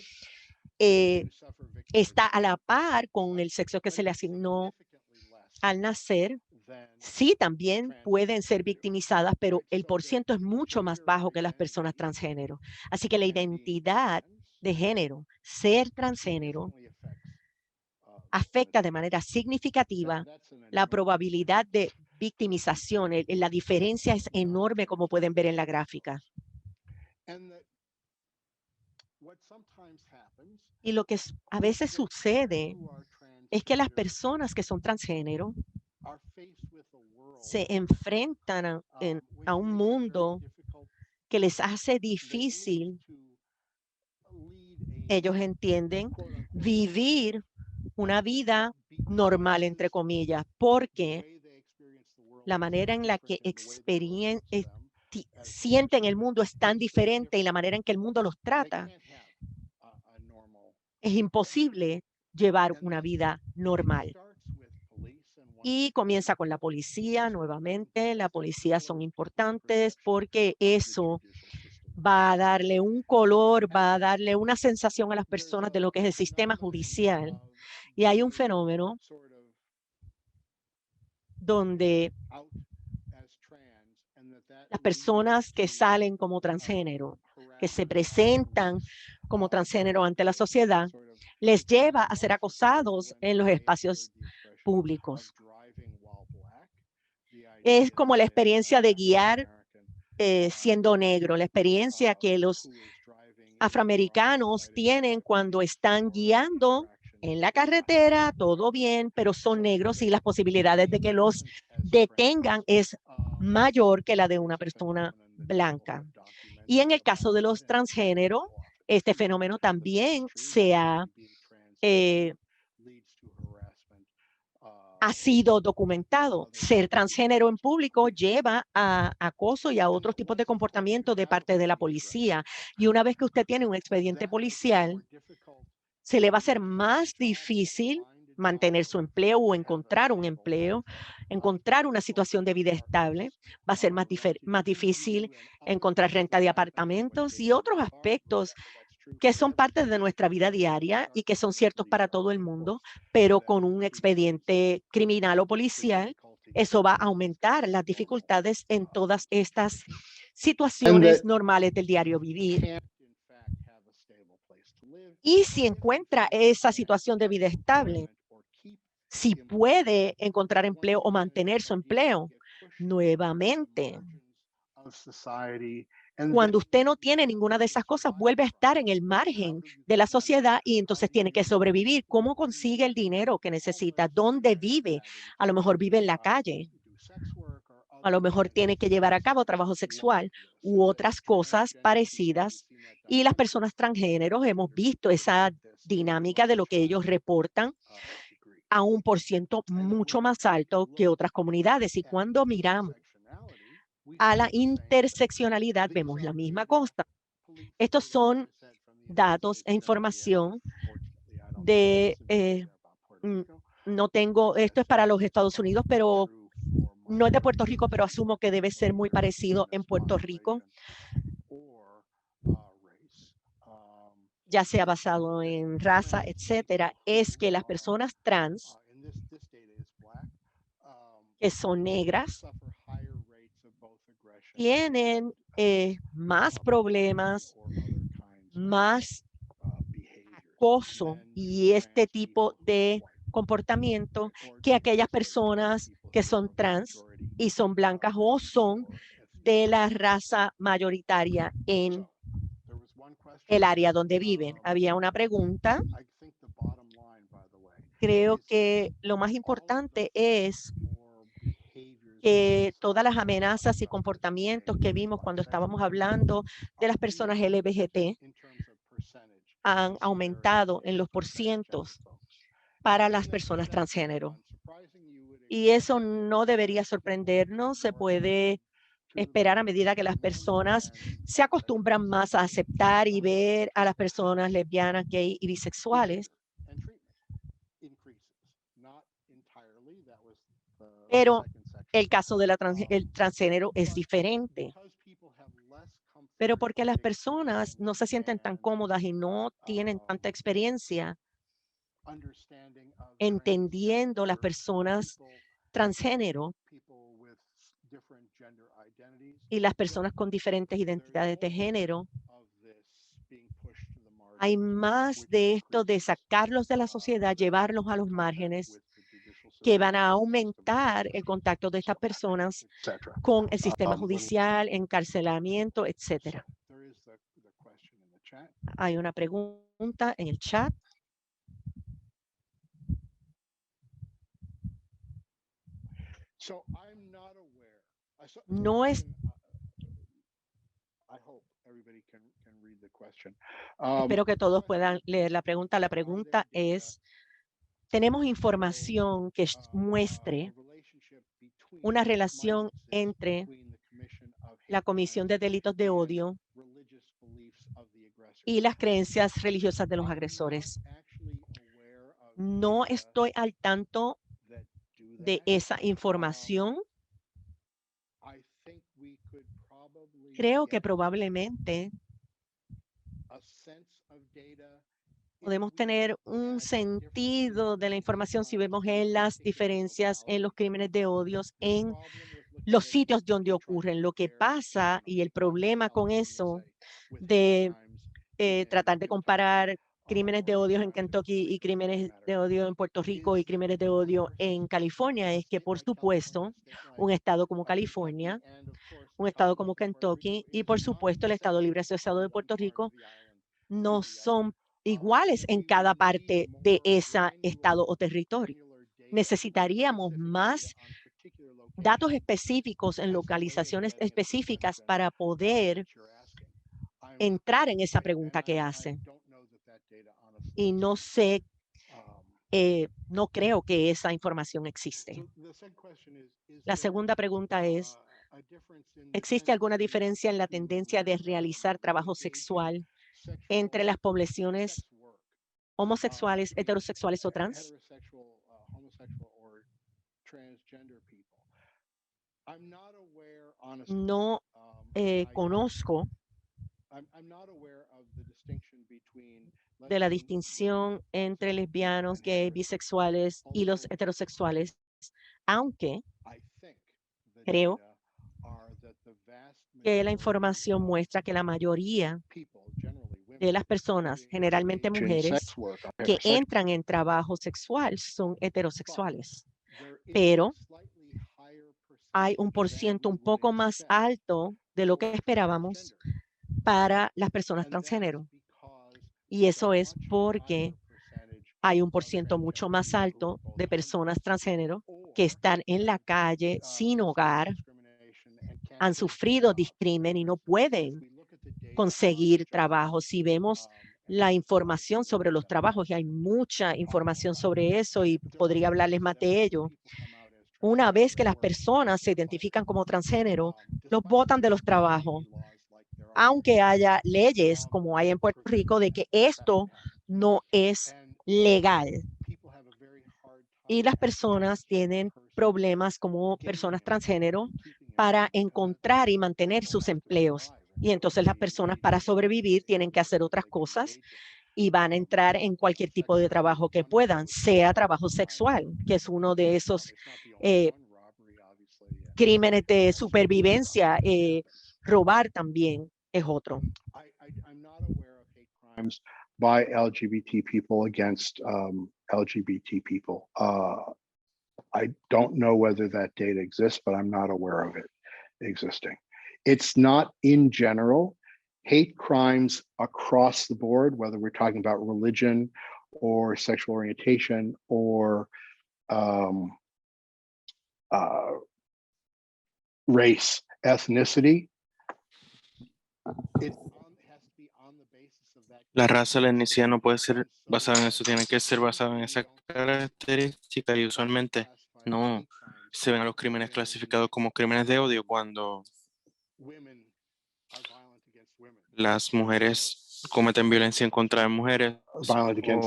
está a la par con el sexo que se le asignó al nacer, sí también pueden ser victimizadas, pero el % es mucho más bajo que las personas transgénero. Así que la identidad de género, ser transgénero, afecta de manera significativa la probabilidad de victimización. La diferencia es enorme, como pueden ver en la gráfica. Y lo que a veces sucede es que las personas que son transgénero se enfrentan a un mundo que les hace difícil, ellos entienden, vivir una vida normal, entre comillas, porque la manera en la que sienten el mundo es tan diferente y la manera en que el mundo los trata, es imposible llevar una vida normal. Y comienza con la policía, nuevamente. La policía son importantes porque eso va a darle un color, va a darle una sensación a las personas de lo que es el sistema judicial. Y hay un fenómeno donde las personas que salen como transgénero, que se presentan como transgénero ante la sociedad, les lleva a ser acosados en los espacios públicos. Es como la experiencia de guiar siendo negro, la experiencia que los afroamericanos tienen cuando están guiando en la carretera, todo bien, pero son negros y las posibilidades de que los detengan es mayor que la de una persona blanca. Y en el caso de los transgénero, este fenómeno también ha sido documentado. Ser transgénero en público lleva a acoso y a otros tipos de comportamiento de parte de la policía. Y una vez que usted tiene un expediente policial, se le va a hacer más difícil mantener su empleo o encontrar un empleo, encontrar una situación de vida estable. Va a ser más difícil encontrar renta de apartamentos y otros aspectos que son parte de nuestra vida diaria y que son ciertos para todo el mundo, pero con un expediente criminal o policial, eso va a aumentar las dificultades en todas estas situaciones normales del diario vivir. Y si encuentra esa situación de vida estable, si puede encontrar empleo o mantener su empleo, nuevamente, cuando usted no tiene ninguna de esas cosas, vuelve a estar en el margen de la sociedad y entonces tiene que sobrevivir. ¿Cómo consigue el dinero que necesita? ¿Dónde vive? A lo mejor vive en la calle. A lo mejor tiene que llevar a cabo trabajo sexual u otras cosas parecidas. Y las personas transgéneros hemos visto esa dinámica de lo que ellos reportan a un % mucho más alto que otras comunidades. Y cuando miramos a la interseccionalidad, vemos la misma cosa. Estos son datos e información de, no tengo, esto es para los Estados Unidos, pero no es de Puerto Rico, pero asumo que debe ser muy parecido en Puerto Rico. ya sea basado en raza, etcétera, es que las personas trans que son negras tienen más problemas, más acoso y este tipo de comportamiento que aquellas personas que son trans y son blancas o son de la raza mayoritaria en el área donde viven. Había una pregunta. Creo que lo más importante es que todas las amenazas y comportamientos que vimos cuando estábamos hablando de las personas LGBT han aumentado en los porcientos para las personas transgénero. Y eso no debería sorprendernos. Se puede esperar a medida que las personas se acostumbran más a aceptar y ver a las personas lesbianas, gay y bisexuales. Pero el caso de el transgénero es diferente. Pero porque las personas no se sienten tan cómodas y no tienen tanta experiencia entendiendo las personas transgénero y las personas con diferentes identidades de género, hay más de esto de sacarlos de la sociedad, llevarlos a los márgenes, que van a aumentar el contacto de estas personas con el sistema judicial, encarcelamiento, etcétera. Hay una pregunta en el chat. No es. Espero que todos puedan leer la pregunta. La pregunta es, ¿tenemos información que muestre una relación entre la comisión de delitos de odio y las creencias religiosas de los agresores? No estoy al tanto de esa información. Creo que probablemente podemos tener un sentido de la información si vemos en las diferencias en los crímenes de odio en los sitios donde ocurren. Lo que pasa y el problema con eso de tratar de comparar crímenes de odio en Kentucky y crímenes de odio en Puerto Rico y crímenes de odio en California es que, por supuesto, un estado como California, un estado como Kentucky y, por supuesto, el Estado Libre Asociado de Puerto Rico no son iguales en cada parte de ese estado o territorio. Necesitaríamos más datos específicos en localizaciones específicas para poder entrar en esa pregunta que hace. Y no sé, no creo que esa información existe. La segunda pregunta es, ¿existe alguna diferencia en la tendencia de realizar trabajo sexual entre las poblaciones homosexuales, heterosexuales o trans? No conozco de la distinción entre lesbianos, gays, bisexuales y los heterosexuales, aunque creo que la información muestra que la mayoría de las personas, generalmente mujeres, que entran en trabajo sexual son heterosexuales. Pero hay un porciento un poco más alto de lo que esperábamos para las personas transgénero. Y eso es porque hay un porciento mucho más alto de personas transgénero que están en la calle sin hogar, han sufrido discrimen y no pueden conseguir trabajo. Si vemos la información sobre los trabajos, y hay mucha información sobre eso y podría hablarles más de ello, una vez que las personas se identifican como transgénero, los botan de los trabajos, aunque haya leyes como hay en Puerto Rico de que esto no es legal. Y las personas tienen problemas como personas transgénero para encontrar y mantener sus empleos. Y entonces las personas para sobrevivir tienen que hacer otras cosas y van a entrar en cualquier tipo de trabajo que puedan, sea trabajo sexual, que es uno de esos crímenes de supervivencia. Robar también es otro. I'm not aware of hate crimes by LGBT people against LGBT people. I don't know whether that data exists, but I'm not aware of it existing. It's not in general hate crimes across the board, whether we're talking about religion or sexual orientation or race, ethnicity. La raza, la etnicidad no puede ser basada en eso, tiene que ser basada en esa característica y usualmente no se ven a los crímenes clasificados como crímenes de odio cuando las mujeres cometen violencia en contra de mujeres o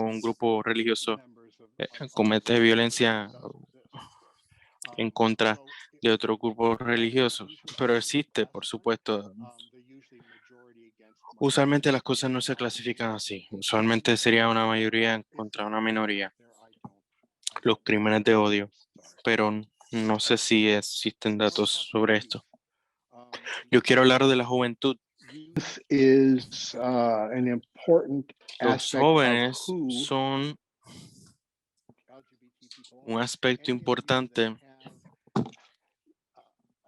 un grupo religioso comete violencia en contra de otro grupo religioso. Pero existe, por supuesto. Usualmente las cosas no se clasifican así. Usualmente sería una mayoría contra una minoría. Los crímenes de odio. Pero no sé si existen datos sobre esto. Yo quiero hablar de la juventud. Los jóvenes son un aspecto importante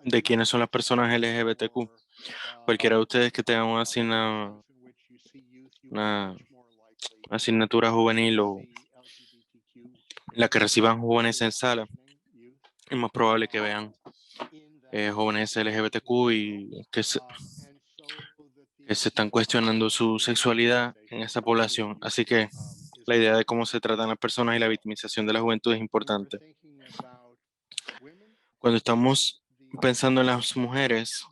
de quiénes son las personas LGBTQ. Cualquiera de ustedes que tengan una asignatura juvenil o la que reciban jóvenes en sala, es más probable que vean jóvenes LGBTQ y que se están cuestionando su sexualidad en esa población. Así que la idea de cómo se tratan las personas y la victimización de la juventud es importante. Cuando estamos pensando en las mujeres,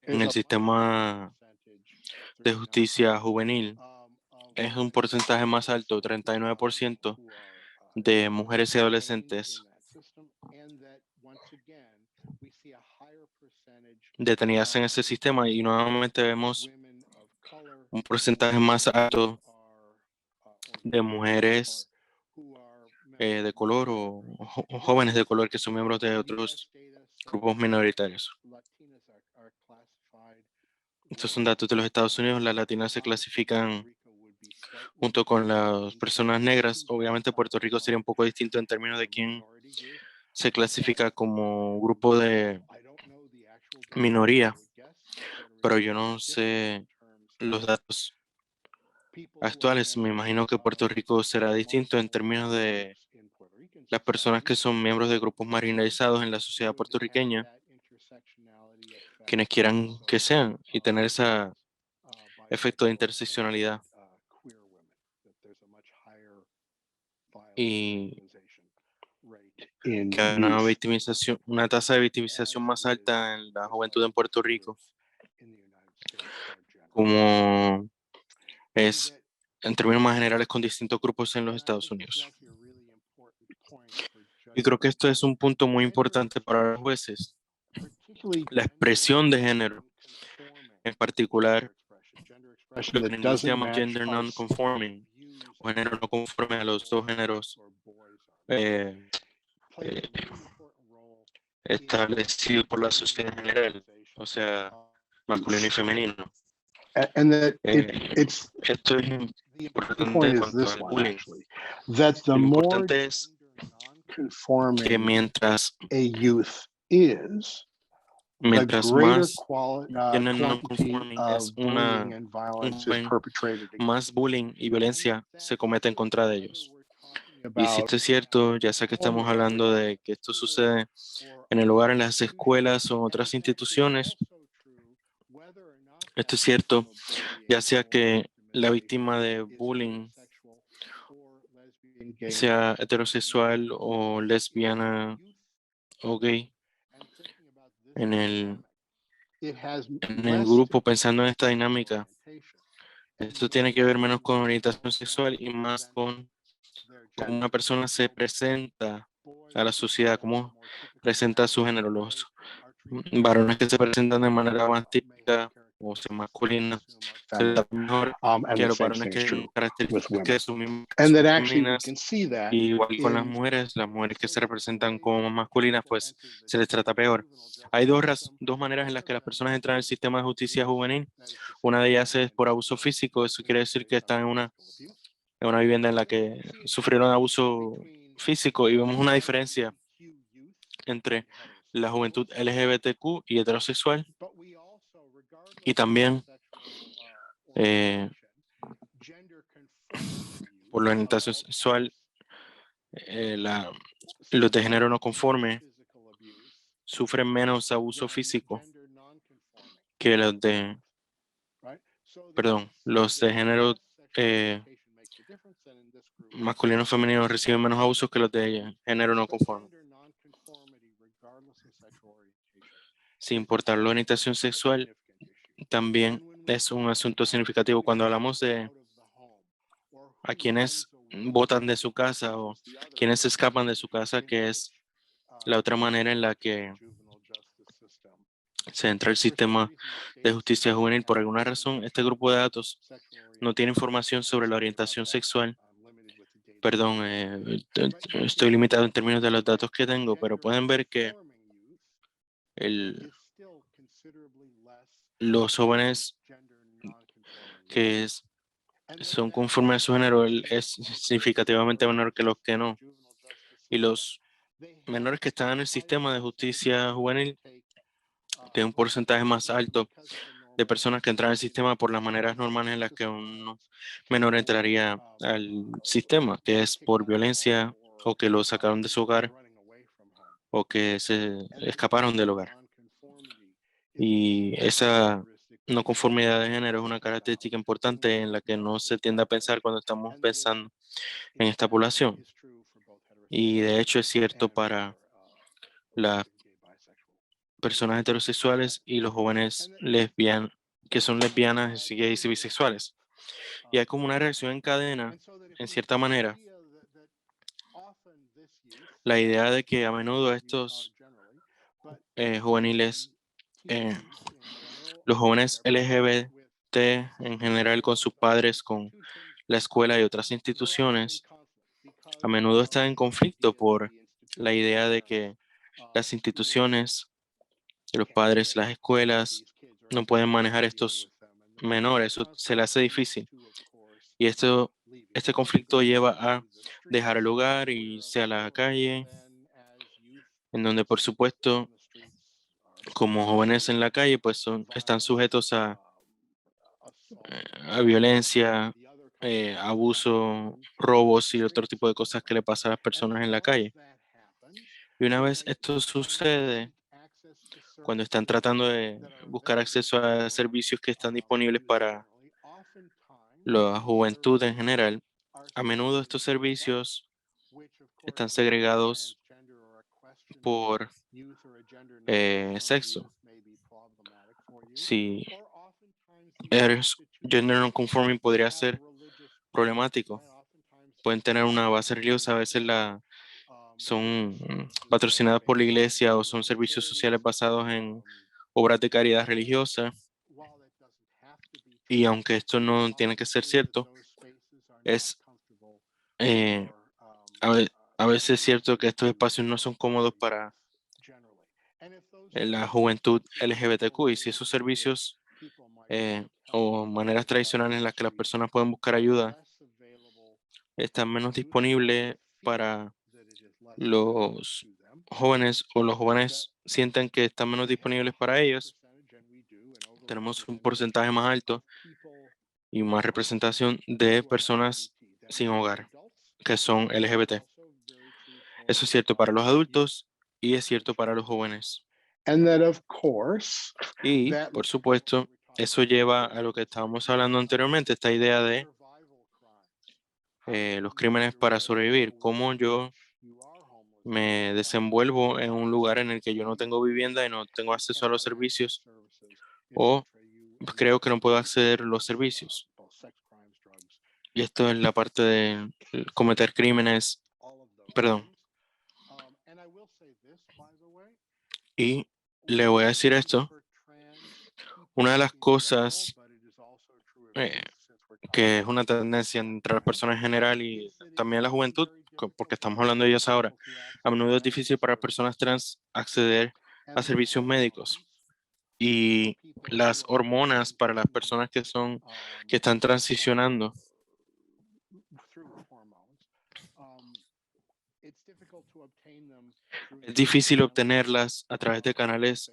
en el sistema de justicia juvenil, es un porcentaje más alto, 39% de mujeres y adolescentes detenidas en ese sistema, y nuevamente vemos un porcentaje más alto de mujeres de color o jóvenes de color que son miembros de otros grupos minoritarios. Estos son datos de los Estados Unidos. Las latinas se clasifican junto con las personas negras. Obviamente Puerto Rico sería un poco distinto en términos de quién se clasifica como grupo de minoría, pero yo no sé los datos actuales. Me imagino que Puerto Rico será distinto en términos de las personas que son miembros de grupos marginalizados en la sociedad puertorriqueña, quienes quieran que sean, y tener ese efecto de interseccionalidad. Y que hay una tasa de victimización más alta en la juventud en Puerto Rico, como es en términos más generales con distintos grupos en los Estados Unidos. Y creo que esto es un punto muy importante para los jueces. La expresión de género, en particular, lo que en inglés se llama gender non-conforming, o género no conforme a los dos géneros establecido por la sociedad en general, o sea, masculino y femenino. Esto es importante en cuanto al bullying. Lo importante es que mientras más gender non-conforming es un joven, más bullying y violencia se comete en contra de ellos. Y si esto es cierto, ya sea que estamos hablando de que esto sucede en el hogar, en las escuelas o en otras instituciones, esto es cierto, ya sea que la víctima de bullying sea heterosexual o lesbiana o gay. En el grupo, pensando en esta dinámica, esto tiene que ver menos con orientación sexual y más con cómo una persona se presenta a la sociedad, cómo presenta su género. Los varones que se presentan de manera más típica o sea masculina se trata mejor And que the a los same varones thing is que true tienen with características women. que son And that actually we femeninas. can see that Y igual con las in mujeres que se representan como masculinas, pues se les trata peor. Hay dos maneras en las que las personas entran al sistema de justicia juvenil. Una de ellas es por abuso físico. Eso quiere decir que están en una vivienda en la que sufrieron abuso físico, y vemos una diferencia entre la juventud LGBTQ y heterosexual, y también por la orientación sexual, los de género no conforme sufren menos abuso físico que los de género masculino o femenino reciben menos abusos que los de género no conforme. Sin importar la orientación sexual, también es un asunto significativo cuando hablamos de a quienes botan de su casa o quienes escapan de su casa, que es la otra manera en la que se entra el sistema de justicia juvenil. Por alguna razón, este grupo de datos no tiene información sobre la orientación sexual. Perdón, estoy limitado en términos de los datos que tengo, pero pueden ver que los jóvenes que son conformes a su género es significativamente menor que los que no. Y los menores que están en el sistema de justicia juvenil tienen un porcentaje más alto de personas que entran al sistema por las maneras normales en las que un menor entraría al sistema, que es por violencia o que lo sacaron de su hogar o que se escaparon del hogar. Y esa no conformidad de género es una característica importante en la que no se tiende a pensar cuando estamos pensando en esta población. Y de hecho es cierto para las personas heterosexuales y los jóvenes que son lesbianas, gays y bisexuales. Y hay como una reacción en cadena, en cierta manera, la idea de que a menudo estos juveniles, eh, los jóvenes LGBT en general con sus padres, con la escuela y otras instituciones, a menudo están en conflicto por la idea de que las instituciones, los padres, las escuelas, no pueden manejar estos menores, eso se le hace difícil. Y este conflicto lleva a dejar el hogar y irse a la calle, en donde por supuesto, como jóvenes en la calle, pues están sujetos a violencia, abuso, robos y otro tipo de cosas que le pasa a las personas en la calle. Y una vez esto sucede, cuando están tratando de buscar acceso a servicios que están disponibles para la juventud en general, a menudo estos servicios están segregados por sexo. Si eres gender non-conforming, podría ser problemático. Pueden tener una base religiosa, a veces son patrocinadas por la iglesia o son servicios sociales basados en obras de caridad religiosa. Y aunque esto no tiene que ser cierto, es eh, a veces es cierto que estos espacios no son cómodos para la juventud LGBTQ, y si esos servicios o maneras tradicionales en las que las personas pueden buscar ayuda están menos disponibles para los jóvenes, o los jóvenes sienten que están menos disponibles para ellos, tenemos un porcentaje más alto y más representación de personas sin hogar que son LGBT. Eso es cierto para los adultos y es cierto para los jóvenes. and that of course Y, por supuesto, eso lleva a lo que estábamos hablando anteriormente, esta idea de los crímenes para sobrevivir, cómo yo me desenvuelvo en un lugar en el que yo no tengo vivienda y no tengo acceso a los servicios, o creo que no puedo acceder a los servicios. Y esto es la parte de cometer crímenes, perdón. Y le voy a decir esto, Una de las cosas que es una tendencia entre las personas en general y también la juventud, porque estamos hablando de ellos ahora, a menudo es difícil para personas trans acceder a servicios médicos. Y las hormonas para las personas que están transicionando, es difícil obtenerlas a través de canales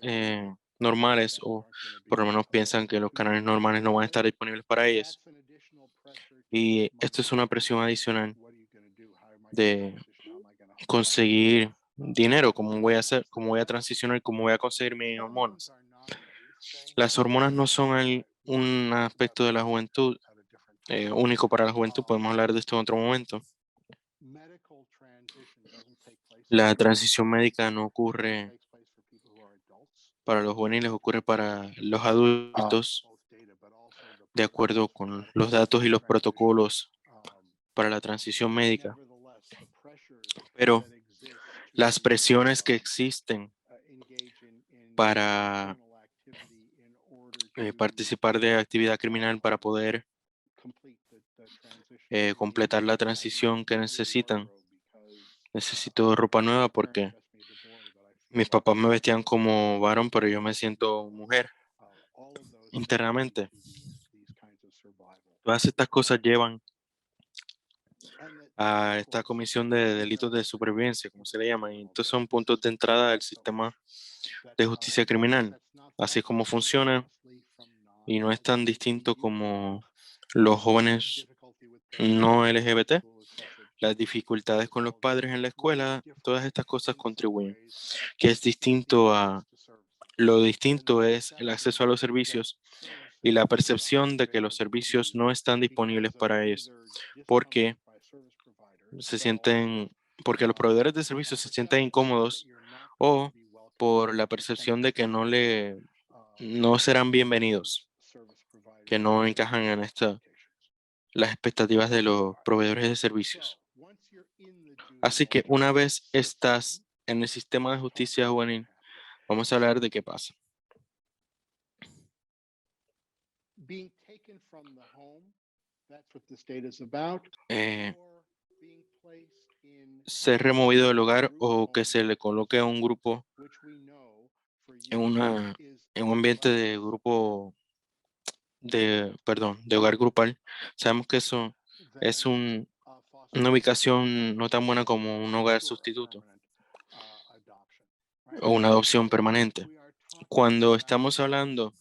normales, o por lo menos piensan que los canales normales no van a estar disponibles para ellos. Y esto es una presión adicional de conseguir dinero. ¿Cómo voy a hacer? ¿Cómo voy a transicionar? ¿Cómo voy a conseguir mis hormonas? Las hormonas no son un aspecto de la juventud único para la juventud. Podemos hablar de esto en otro momento. La transición médica no ocurre para los juveniles, ocurre para los adultos, de acuerdo con los datos y los protocolos para la transición médica. Pero las presiones que existen para participar de actividad criminal para poder completar la transición que necesitan. Necesito ropa nueva porque mis papás me vestían como varón, pero yo me siento mujer internamente. Todas estas cosas llevan a esta comisión de delitos de supervivencia, como se le llama, y estos son puntos de entrada del sistema de justicia criminal. Así es como funciona, y no es tan distinto como los jóvenes no LGBT. Las dificultades con los padres en la escuela, todas estas cosas contribuyen. Que es distinto a Lo distinto es el acceso a los servicios y la percepción de que los servicios no están disponibles para ellos, porque se sienten, porque los proveedores de servicios se sienten incómodos, o por la percepción de que no serán bienvenidos, que no encajan en las expectativas de los proveedores de servicios. Así que una vez estás en el sistema de justicia juvenil, vamos a hablar de qué pasa. Eh, Ser removido del hogar, o que se le coloque a un grupo en un ambiente de grupo de hogar grupal. Sabemos que eso es una ubicación no tan buena como un hogar sustituto o una adopción permanente. Cuando estamos hablando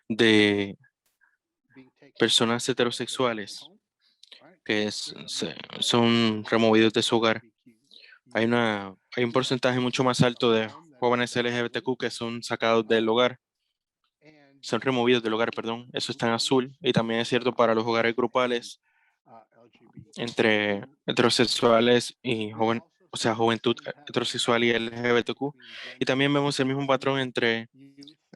de personas heterosexuales que son removidos de su hogar, hay un porcentaje mucho más alto de jóvenes LGBTQ que son sacados del hogar, son removidos del hogar, perdón. Eso está en azul, y también es cierto para los hogares grupales entre heterosexuales y o sea, juventud heterosexual y LGBTQ. Y también vemos el mismo patrón entre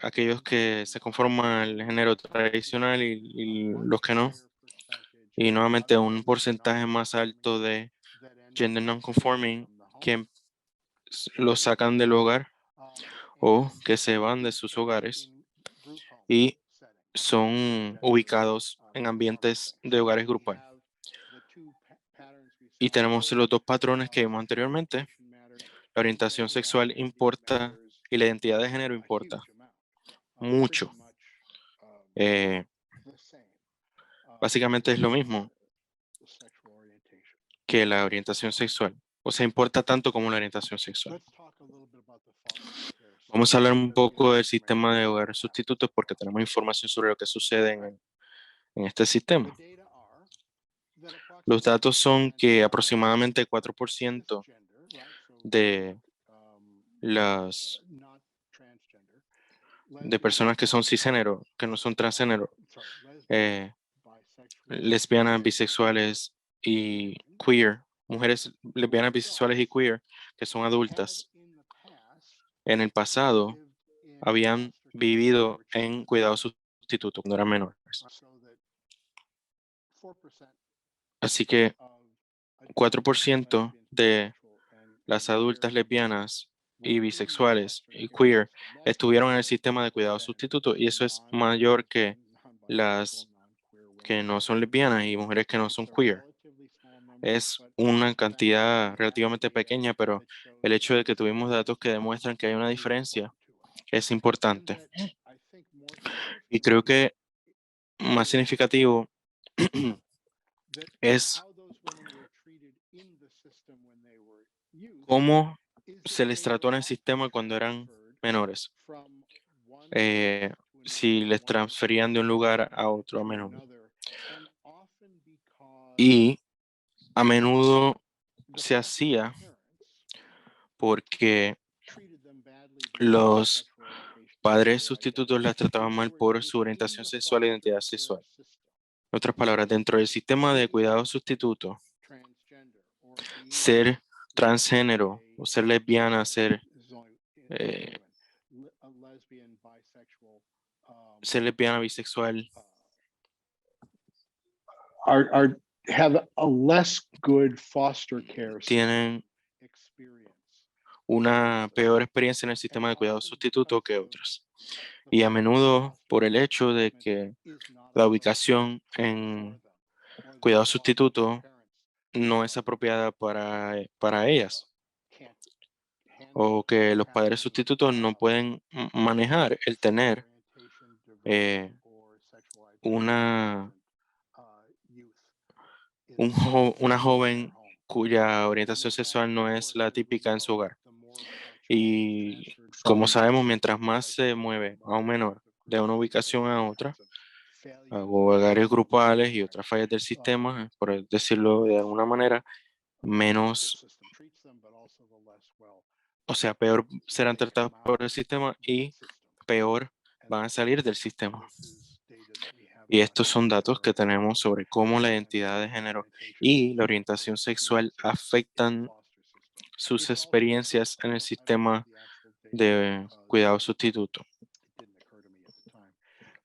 aquellos que se conforman al género tradicional y los que no. Y nuevamente un porcentaje más alto de gender non-conforming que los sacan del hogar o que se van de sus hogares y son ubicados en ambientes de hogares grupales. Y tenemos los dos patrones que vimos anteriormente. La orientación sexual importa y la identidad de género importa mucho. Básicamente es lo mismo que la orientación sexual. O sea, importa tanto como la orientación sexual. Vamos a hablar un poco del sistema de hogares sustitutos porque tenemos información sobre lo que sucede en este sistema. Los datos son que aproximadamente 4% de las de personas que son cisgénero, que no son transgénero, lesbianas, bisexuales y queer, mujeres lesbianas, bisexuales y queer, que son adultas, en el pasado habían vivido en cuidado sustituto cuando eran menores. Así que 4% de las adultas lesbianas y bisexuales y queer estuvieron en el sistema de cuidado sustituto, y eso es mayor que las que no son lesbianas y mujeres que no son queer. Es una cantidad relativamente pequeña, pero el hecho de que tuvimos datos que demuestran que hay una diferencia es importante. Y creo que más significativo es cómo se les trató en el sistema cuando eran menores. eh, si les transferían de un lugar a otro a menudo. Y a menudo se hacía porque los padres sustitutos las trataban mal por su orientación sexual e identidad sexual. En otras palabras, dentro del sistema de cuidado sustituto, ser transgénero o ser lesbiana, ser lesbiana, bisexual, have a less good foster care tienen una peor experiencia en el sistema de cuidado sustituto que otras. Y a menudo por el hecho de que la ubicación en cuidado sustituto no es apropiada para ellas, o que los padres sustitutos no pueden manejar el tener una, una joven cuya orientación sexual no es la típica en su hogar. Y como sabemos, mientras más se mueve a un menor de una ubicación a otra, o hogares grupales y otras fallas del sistema, por decirlo de alguna manera, menos, o sea, peor serán tratados por el sistema y peor van a salir del sistema. Y estos son datos que tenemos sobre cómo la identidad de género y la orientación sexual afectan sus experiencias en el sistema de cuidado sustituto.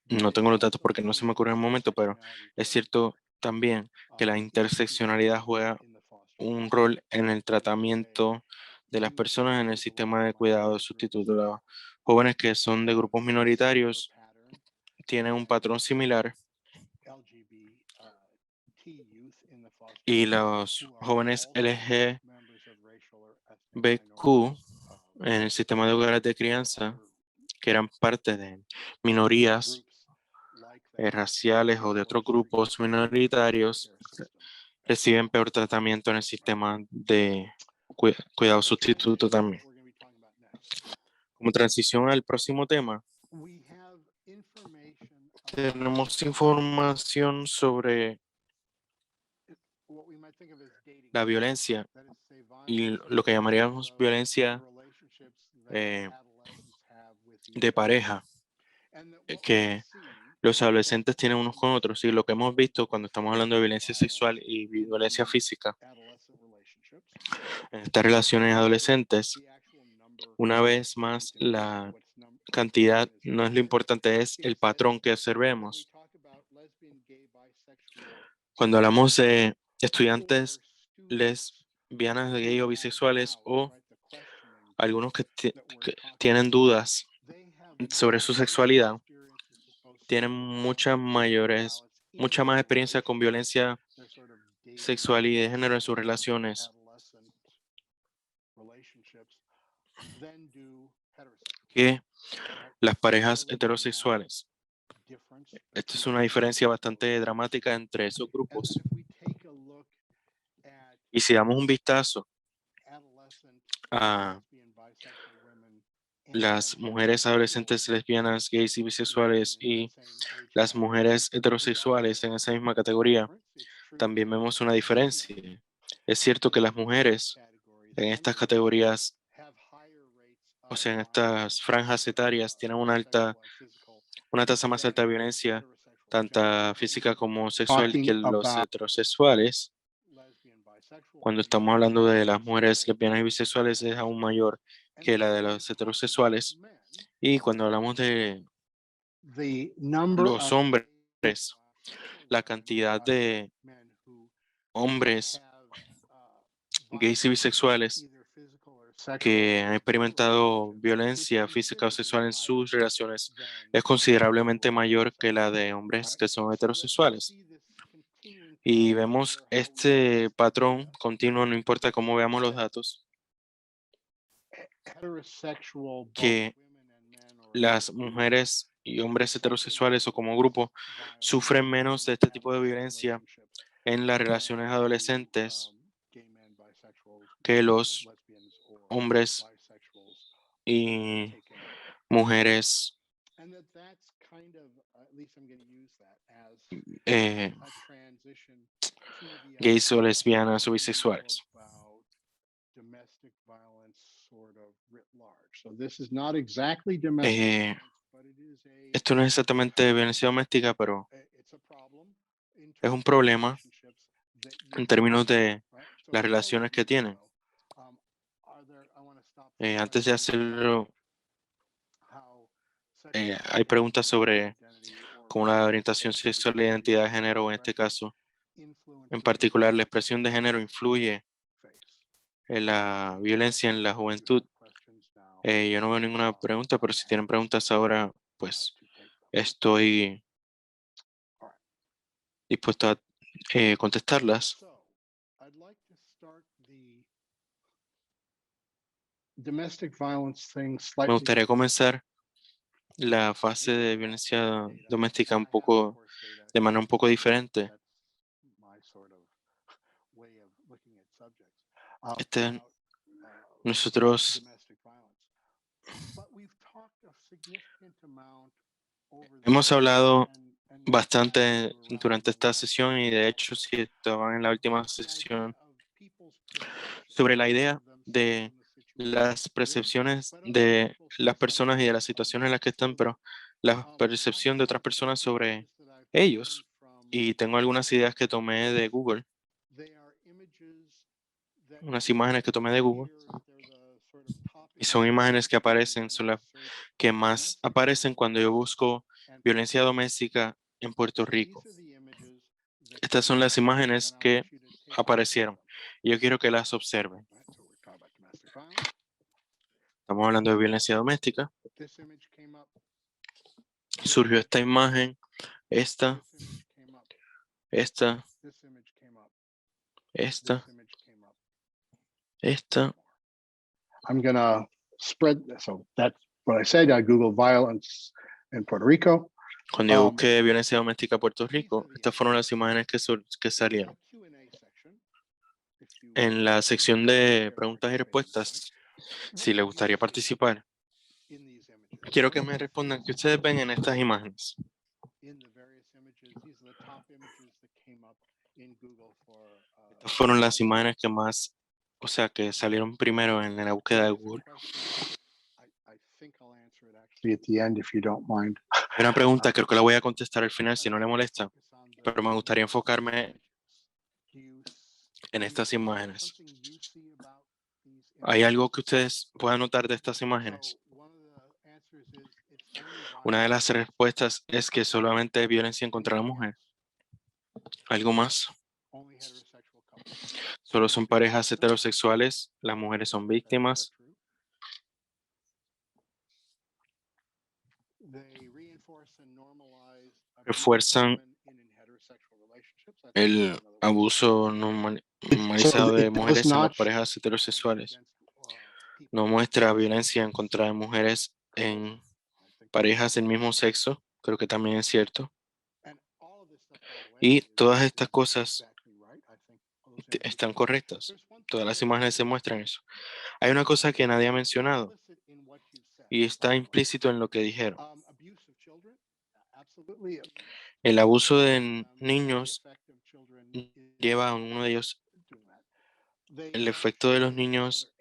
No tengo los datos porque no se me ocurre en el momento, pero es cierto también que la interseccionalidad juega un rol en el tratamiento de las personas en el sistema de cuidado sustituto. Los jóvenes que son de grupos minoritarios tienen un patrón similar, y los jóvenes LGBTQ en el sistema de hogares de crianza, que eran parte de minorías raciales o de otros grupos minoritarios, reciben peor tratamiento en el sistema de cuidado sustituto también. Como transición al próximo tema, tenemos información sobre la violencia y lo que llamaríamos violencia de pareja que los adolescentes tienen unos con otros, y lo que hemos visto cuando estamos hablando de violencia sexual y violencia física en estas relaciones adolescentes, una vez más la cantidad no es lo importante, es el patrón que observemos. Cuando hablamos de estudiantes lesbianas, gay o bisexuales, o algunos que tienen dudas sobre su sexualidad, tienen mucha más experiencia con violencia sexual y de género en sus relaciones que las parejas heterosexuales. Esta es una diferencia bastante dramática entre esos grupos. Y si damos un vistazo a las mujeres adolescentes lesbianas, gays y bisexuales y las mujeres heterosexuales en esa misma categoría, también vemos una diferencia. Es cierto que las mujeres en estas categorías, o sea, en estas franjas etarias, tienen una tasa más alta de violencia, tanto física como sexual, que los heterosexuales. Cuando estamos hablando de las mujeres lesbianas y bisexuales, es aún mayor que la de los heterosexuales. Y cuando hablamos de los hombres, la cantidad de hombres gays y bisexuales que han experimentado violencia física o sexual en sus relaciones es considerablemente mayor que la de hombres que son heterosexuales. Y vemos este patrón continuo, no importa cómo veamos los datos, que las mujeres y hombres heterosexuales o como grupo sufren menos de este tipo de violencia en las relaciones adolescentes que los hombres y mujeres eh, gays o lesbianas o bisexuales. Esto no es exactamente violencia doméstica, pero es un problema en términos de las relaciones que tienen. Antes de hacerlo, hay preguntas sobre cómo la orientación sexual y la identidad de género, en este caso, en particular la expresión de género, influye en la violencia en la juventud. Yo no veo ninguna pregunta, pero si tienen preguntas ahora, pues estoy dispuesto a contestarlas. Me gustaría comenzar la fase de violencia doméstica de manera un poco diferente. Nosotros hemos hablado bastante durante esta sesión y de hecho si estaban en la última sesión sobre la idea de las percepciones de las personas y de las situaciones en las que están, pero la percepción de otras personas sobre ellos. Y tengo algunas ideas que tomé de Google, unas imágenes que tomé de Google, y son imágenes que aparecen, son las que más aparecen cuando yo busco violencia doméstica en Puerto Rico. Estas son las imágenes que aparecieron. Y yo quiero que las observen. Estamos hablando de violencia doméstica. Surgió esta imagen, esta, esta, esta. I'm gonna spread, so that's what I said, I Googled violence in Puerto Rico. Cuando yo busqué violencia doméstica en Puerto Rico, estas fueron las imágenes que salieron. En la sección de preguntas y respuestas, si les gustaría participar, quiero que me respondan qué ustedes ven en estas imágenes. Estas fueron las imágenes que más, o sea, que salieron primero en la búsqueda de Google. At the end, if you don't mind. Hay una pregunta, creo que la voy a contestar al final si no le molesta, pero me gustaría enfocarme en estas imágenes. ¿Hay algo que ustedes puedan notar de estas imágenes? Una de las respuestas es que solamente hay violencia contra la mujer. ¿Algo más? Solo son parejas heterosexuales, las mujeres son víctimas. Refuerzan el abuso normalizado de mujeres en las parejas heterosexuales. No muestra violencia en contra de mujeres en parejas del mismo sexo, creo que también es cierto. Y todas estas cosas están correctas. Todas las imágenes se muestran eso. Hay una cosa que nadie ha mencionado y está implícito en lo que dijeron. El abuso de niños lleva a uno de ellos. El efecto de los niños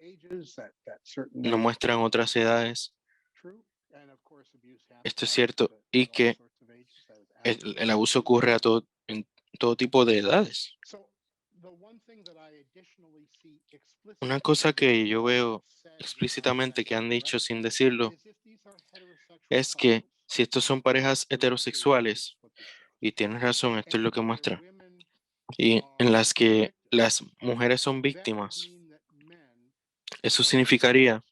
no muestran otras edades. Esto es cierto. Y que el abuso ocurre en todo tipo de edades. Una cosa que yo veo explícitamente que han dicho sin decirlo es que si estos son parejas heterosexuales, y tienes razón, esto es lo que muestra, y en las que las mujeres son víctimas, Eso significaría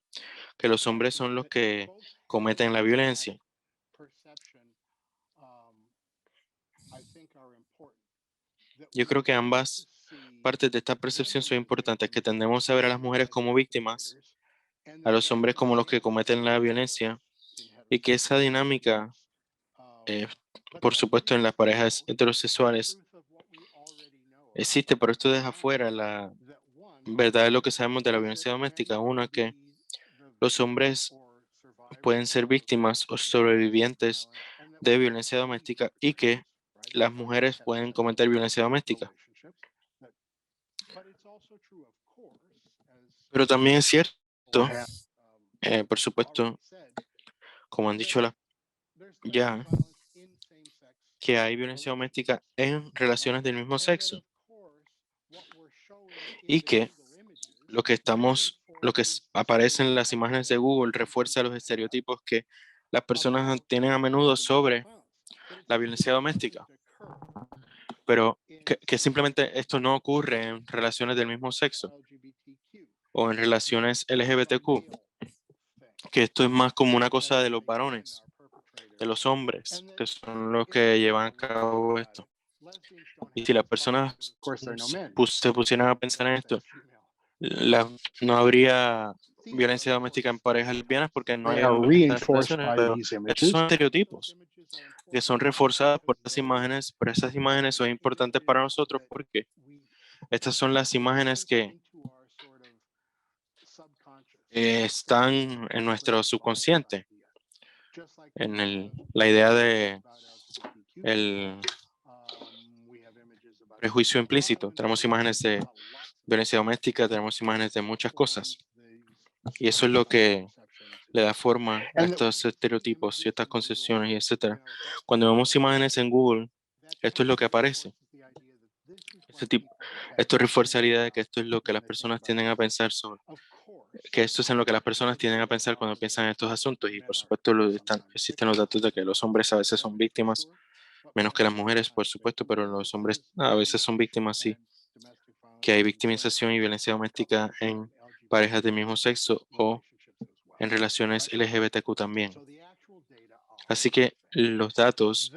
que los hombres son los que cometen la violencia. Yo creo que ambas partes de esta percepción son importantes, que tendemos a ver a las mujeres como víctimas, a los hombres como los que cometen la violencia, y que esa dinámica, eh, por supuesto, en las parejas heterosexuales existe, pero esto deja fuera la verdad de lo que sabemos de la violencia doméstica. Uno es que los hombres pueden ser víctimas o sobrevivientes de violencia doméstica y que las mujeres pueden cometer violencia doméstica. Pero también es cierto, por supuesto, como han dicho ya, que hay violencia doméstica en relaciones del mismo sexo y que lo que aparece en las imágenes de Google refuerza los estereotipos que las personas tienen a menudo sobre la violencia doméstica, pero que simplemente esto no ocurre en relaciones del mismo sexo o en relaciones LGBTQ, que esto es más como una cosa de los varones, de los hombres, que son los que llevan a cabo esto. Y si las personas se pusieran a pensar en esto, no habría violencia doméstica en parejas lesbianas porque no They hay are hombres en estas reinforced relaciones, by pero these estos son images. estereotipos que son reforzadas por las imágenes, pero esas imágenes son importantes para nosotros porque estas son las imágenes que están en nuestro subconsciente, en la idea de el prejuicio implícito. Tenemos imágenes de violencia doméstica, tenemos imágenes de muchas cosas. Y eso es lo que le da forma a estos estereotipos y estas concepciones y etcétera. Cuando vemos imágenes en Google, esto es lo que aparece. Esto refuerza la idea de que esto es lo que las personas tienden a pensar sobre, que esto es en lo que las personas tienden a pensar cuando piensan en estos asuntos. Y por supuesto existen los datos de que los hombres a veces son víctimas, menos que las mujeres, por supuesto, pero los hombres a veces son víctimas, sí, que hay victimización y violencia doméstica en parejas del mismo sexo o en relaciones LGBTQ también. Así que los datos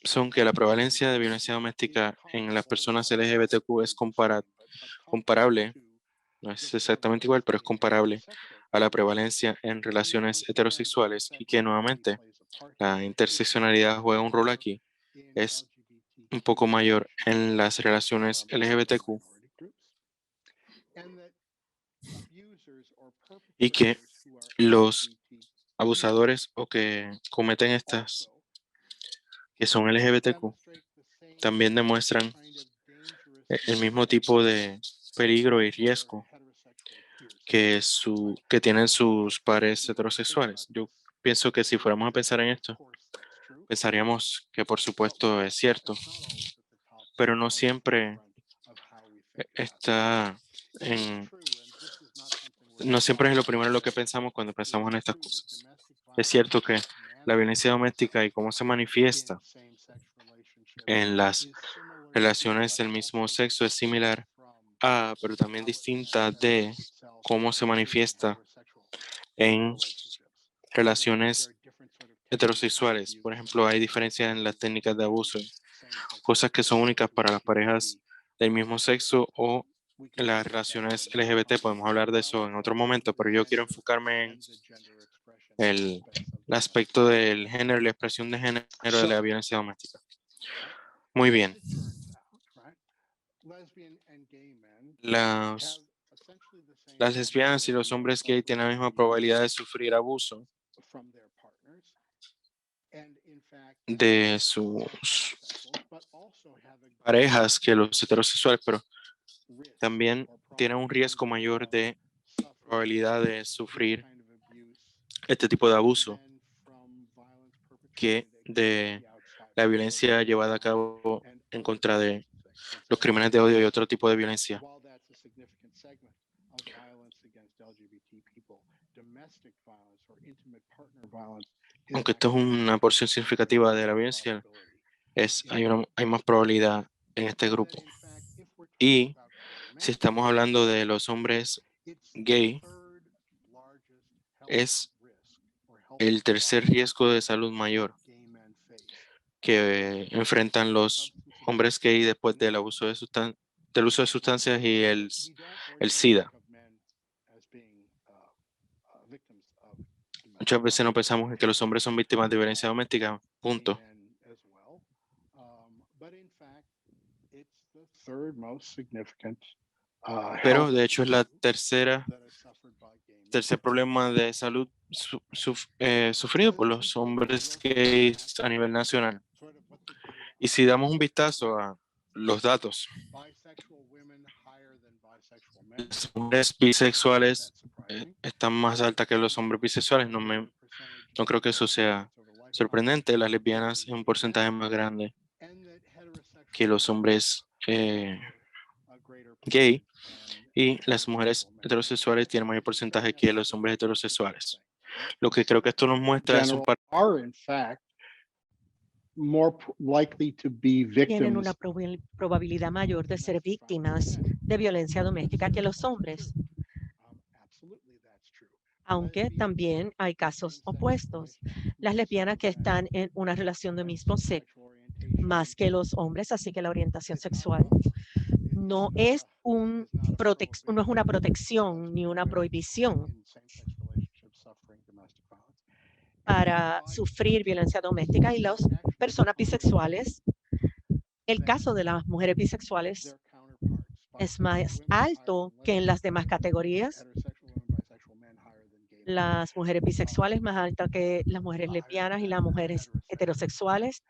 son que la prevalencia de violencia doméstica en las personas LGBTQ es comparable, no es exactamente igual, pero es comparable a la prevalencia en relaciones heterosexuales y que nuevamente la interseccionalidad juega un rol aquí. Es un poco mayor en las relaciones LGBTQ y que los abusadores o que cometen estas, que son LGBTQ, también demuestran el mismo tipo de peligro y riesgo que tienen sus pares heterosexuales. Yo pienso que si fuéramos a pensar en esto, pensaríamos que por supuesto es cierto, pero no siempre está en, no siempre es lo primero en lo que pensamos cuando pensamos en estas cosas. Es cierto que la violencia doméstica y cómo se manifiesta en las relaciones del mismo sexo es similar a, pero también distinta de cómo se manifiesta en relaciones heterosexuales. Por ejemplo, hay diferencias en las técnicas de abuso, cosas que son únicas para las parejas del mismo sexo o en las relaciones LGBT. Podemos hablar de eso en otro momento, pero yo quiero enfocarme en el aspecto del género y la expresión de género de la violencia doméstica. Muy bien. Las lesbianas y los hombres gay tienen la misma probabilidad de sufrir abuso de sus parejas que los heterosexuales, pero también tienen un riesgo mayor de probabilidad de sufrir este tipo de abuso que de la violencia llevada a cabo en contra de los crímenes de odio y otro tipo de violencia. Aunque esto es una porción significativa de la violencia, hay más probabilidad en este grupo. Y Si estamos hablando de los hombres gay, es el tercer riesgo de salud mayor que enfrentan los hombres gay después del abuso de del uso de sustancias y el SIDA. Muchas veces no pensamos en que los hombres son víctimas de violencia doméstica, punto. Pero de hecho es la tercer problema de salud sufrido por los hombres gays a nivel nacional. Y si damos un vistazo a los datos, las mujeres bisexuales están más altas que los hombres bisexuales. No creo que eso sea sorprendente. Las lesbianas en un porcentaje más grande que los hombres gay, y las mujeres heterosexuales tienen mayor porcentaje que los hombres heterosexuales. Lo que creo que esto nos muestra es un tienen una probabilidad mayor de ser víctimas de violencia doméstica que los hombres. Aunque también hay casos opuestos. Las lesbianas que están en una relación de mismo sexo, más que los hombres, así que la orientación sexual no es una protección ni una prohibición para sufrir violencia doméstica, y las personas bisexuales, el caso de las mujeres bisexuales es más alto que en las demás categorías. Las mujeres bisexuales más altas que las mujeres lesbianas y las mujeres heterosexuales.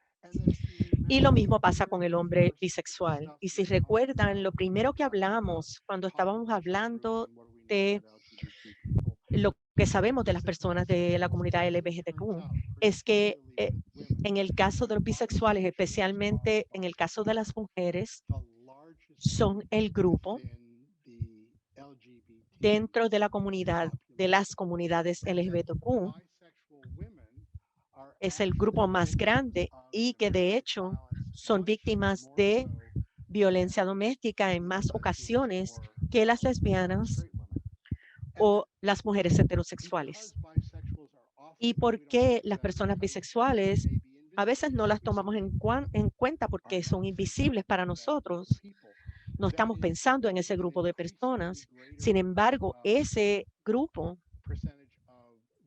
Y lo mismo pasa con el hombre bisexual. Y si recuerdan, lo primero que hablamos cuando estábamos hablando de lo que sabemos de las personas de la comunidad LGBTQ es que en el caso de los bisexuales, especialmente en el caso de las mujeres, son el grupo dentro de la comunidad, de las comunidades LGBTQ, es el grupo más grande y que de hecho son víctimas de violencia doméstica en más ocasiones que las lesbianas o las mujeres heterosexuales. ¿Y por qué las personas bisexuales a veces no las tomamos en cuenta porque son invisibles para nosotros? No estamos pensando en ese grupo de personas. Sin embargo, ese grupo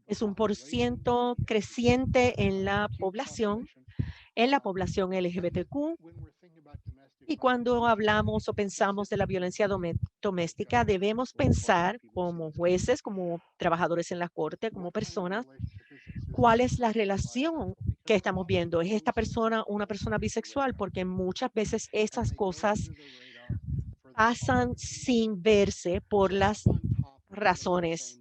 es un % creciente en la población LGBTQ. Y cuando hablamos o pensamos de la violencia doméstica, debemos pensar como jueces, como trabajadores en la corte, como personas, ¿cuál es la relación que estamos viendo? ¿Es esta persona una persona bisexual? Porque muchas veces esas cosas pasan sin verse por las razones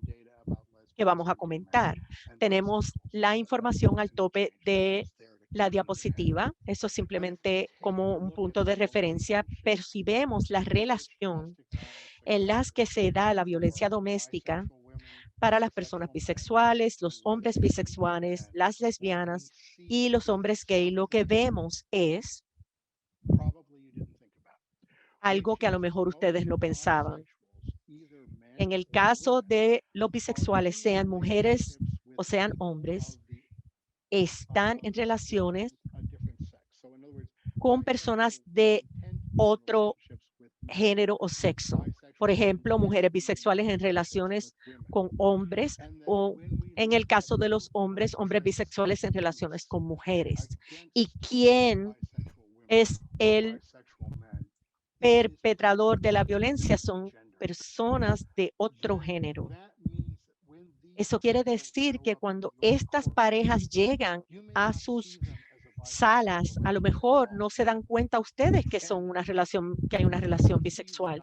que vamos a comentar. Tenemos la información al tope de la diapositiva. Eso es simplemente como un punto de referencia, pero si vemos la relación en las que se da la violencia doméstica para las personas bisexuales, los hombres bisexuales, las lesbianas y los hombres gay, lo que vemos es algo que a lo mejor ustedes no pensaban. En el caso de los bisexuales, sean mujeres o sean hombres, están en relaciones con personas de otro género o sexo. Por ejemplo, mujeres bisexuales en relaciones con hombres, o en el caso de los hombres, hombres bisexuales en relaciones con mujeres. ¿Y quién es el perpetrador de la violencia? Son personas de otro género. Eso quiere decir que cuando estas parejas llegan a sus salas, a lo mejor no se dan cuenta ustedes que hay una relación bisexual.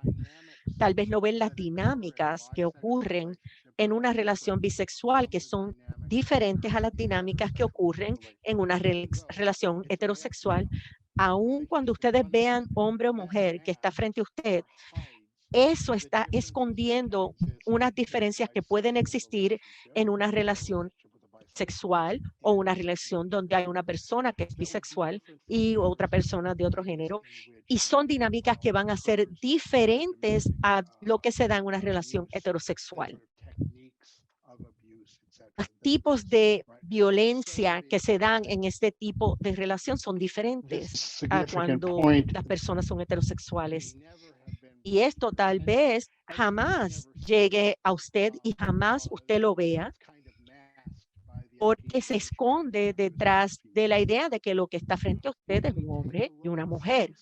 Tal vez no ven las dinámicas que ocurren en una relación bisexual, que son diferentes a las dinámicas que ocurren en una relación heterosexual. Aun cuando ustedes vean hombre o mujer que está frente a usted, eso está escondiendo unas diferencias que pueden existir en una relación sexual o una relación donde hay una persona que es bisexual y otra persona de otro género. Y son dinámicas que van a ser diferentes a lo que se da en una relación heterosexual. Los tipos de violencia que se dan en este tipo de relación son diferentes a cuando las personas son heterosexuales. Y esto tal vez jamás llegue a usted y jamás usted lo vea, porque se esconde detrás de la idea de que lo que está frente a usted es un hombre y una mujer.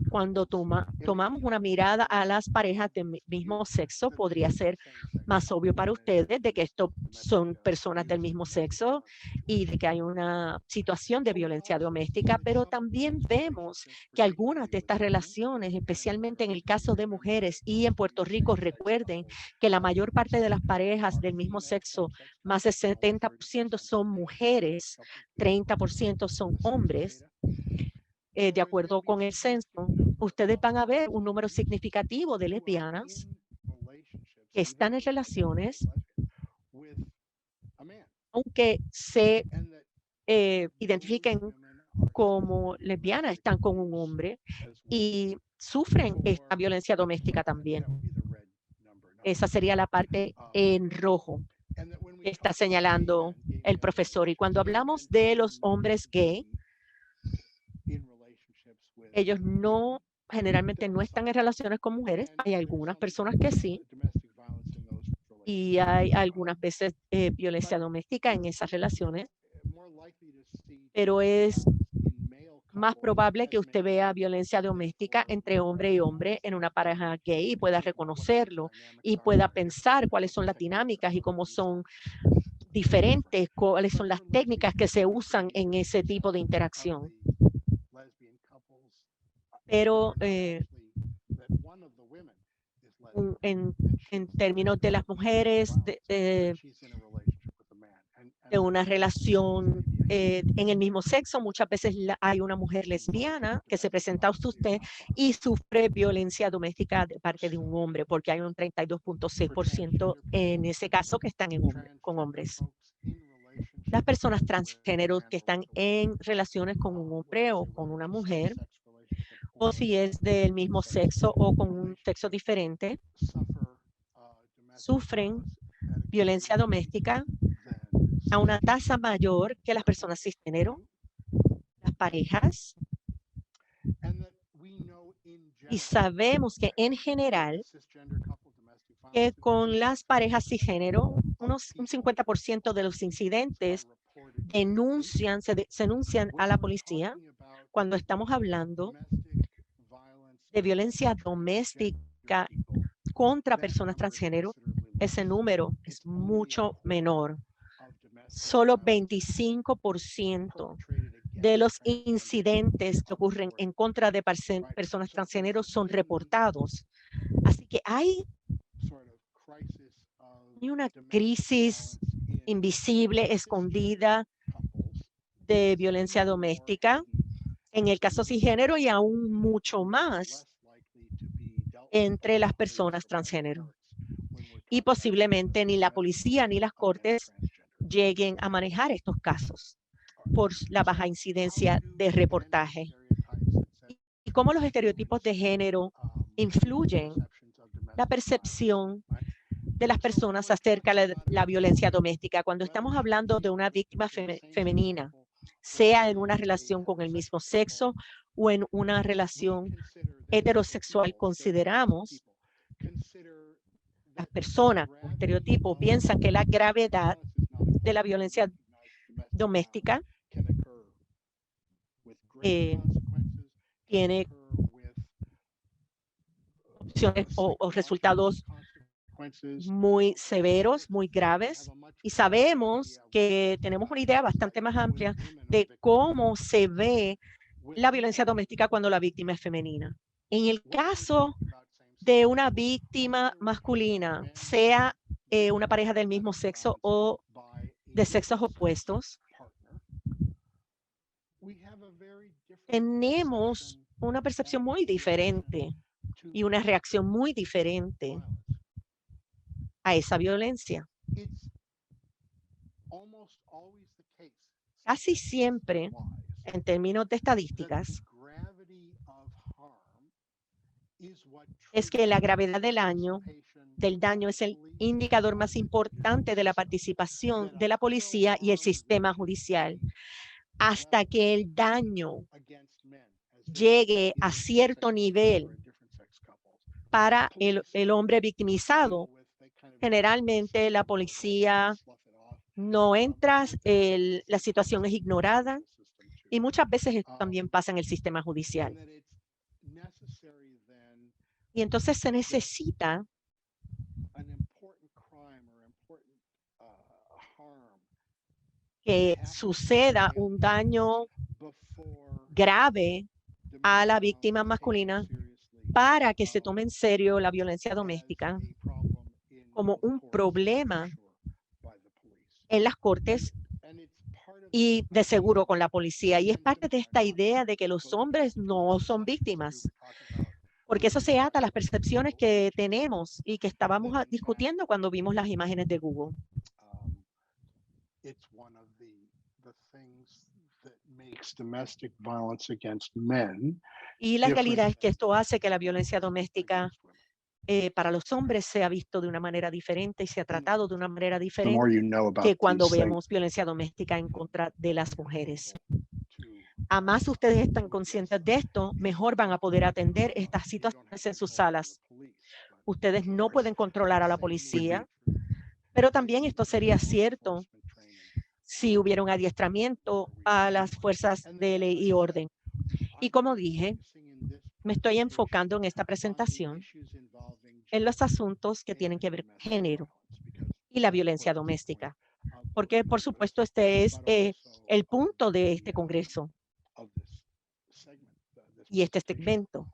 Cuando tomamos una mirada a las parejas del mismo sexo, podría ser más obvio para ustedes de que estos son personas del mismo sexo y de que hay una situación de violencia doméstica, pero también vemos que algunas de estas relaciones, especialmente en el caso de mujeres y en Puerto Rico, recuerden que la mayor parte de las parejas del mismo sexo, más del 70% son mujeres, 30% son hombres. De acuerdo con el censo, ustedes van a ver un número significativo de lesbianas que están en relaciones, aunque se identifiquen como lesbianas, están con un hombre y sufren esta violencia doméstica también. Esa sería la parte en rojo que está señalando el profesor. Y cuando hablamos de los hombres gay, ellos generalmente no están en relaciones con mujeres. Hay algunas personas que sí. Y hay algunas veces violencia doméstica en esas relaciones. Pero es más probable que usted vea violencia doméstica entre hombre y hombre en una pareja gay y pueda reconocerlo y pueda pensar cuáles son las dinámicas y cómo son diferentes, cuáles son las técnicas que se usan en ese tipo de interacción. Pero en términos de las mujeres, de una relación en el mismo sexo, muchas veces hay una mujer lesbiana que se presenta a usted y sufre violencia doméstica de parte de un hombre, porque hay un 32.6% en ese caso que están con hombres. Las personas transgéneros que están en relaciones con un hombre o con una mujer, o si es del mismo sexo o con un sexo diferente, sufren violencia doméstica a una tasa mayor que las personas cisgénero, las parejas. Y sabemos que en general, que con las parejas cisgénero, un 50% de los incidentes se denuncian a la policía cuando estamos hablando de violencia doméstica contra personas transgénero. Ese número es mucho menor. Solo 25% de los incidentes que ocurren en contra de personas transgénero son reportados. Así que hay una crisis invisible, escondida de violencia doméstica en el caso cisgénero y aún mucho más entre las personas transgénero. Y posiblemente ni la policía ni las cortes lleguen a manejar estos casos por la baja incidencia de reportaje. Y cómo los estereotipos de género influyen la percepción de las personas acerca de la violencia doméstica. Cuando estamos hablando de una víctima femenina, sea en una relación con el mismo sexo o en una relación heterosexual, consideramos, las personas con estereotipos piensan que la gravedad de la violencia doméstica tiene opciones o resultados muy severos, muy graves, y sabemos que tenemos una idea bastante más amplia de cómo se ve la violencia doméstica cuando la víctima es femenina. En el caso de una víctima masculina, sea una pareja del mismo sexo o de sexos opuestos, tenemos una percepción muy diferente y una reacción muy diferente a esa violencia. Casi siempre, en términos de estadísticas, es que la gravedad del daño es el indicador más importante de la participación de la policía y el sistema judicial. Hasta que el daño llegue a cierto nivel para el hombre victimizado, generalmente la policía no entra, la situación es ignorada y muchas veces esto también pasa en el sistema judicial. Y entonces se necesita que suceda un daño grave a la víctima masculina para que se tome en serio la violencia doméstica como un problema en las cortes y de seguro con la policía. Y es parte de esta idea de que los hombres no son víctimas, porque eso se ata a las percepciones que tenemos y que estábamos discutiendo cuando vimos las imágenes de Google. Y la realidad es que esto hace que la violencia doméstica para los hombres se ha visto de una manera diferente y se ha tratado de una manera diferente que cuando vemos violencia doméstica en contra de las mujeres. A más ustedes están conscientes de esto, mejor van a poder atender estas situaciones en sus salas. Ustedes no pueden controlar a la policía, pero también esto sería cierto si hubiera un adiestramiento a las fuerzas de ley y orden. Y como dije, me estoy enfocando en esta presentación en los asuntos que tienen que ver con género y la violencia doméstica, porque por supuesto este es el punto de este congreso y este segmento.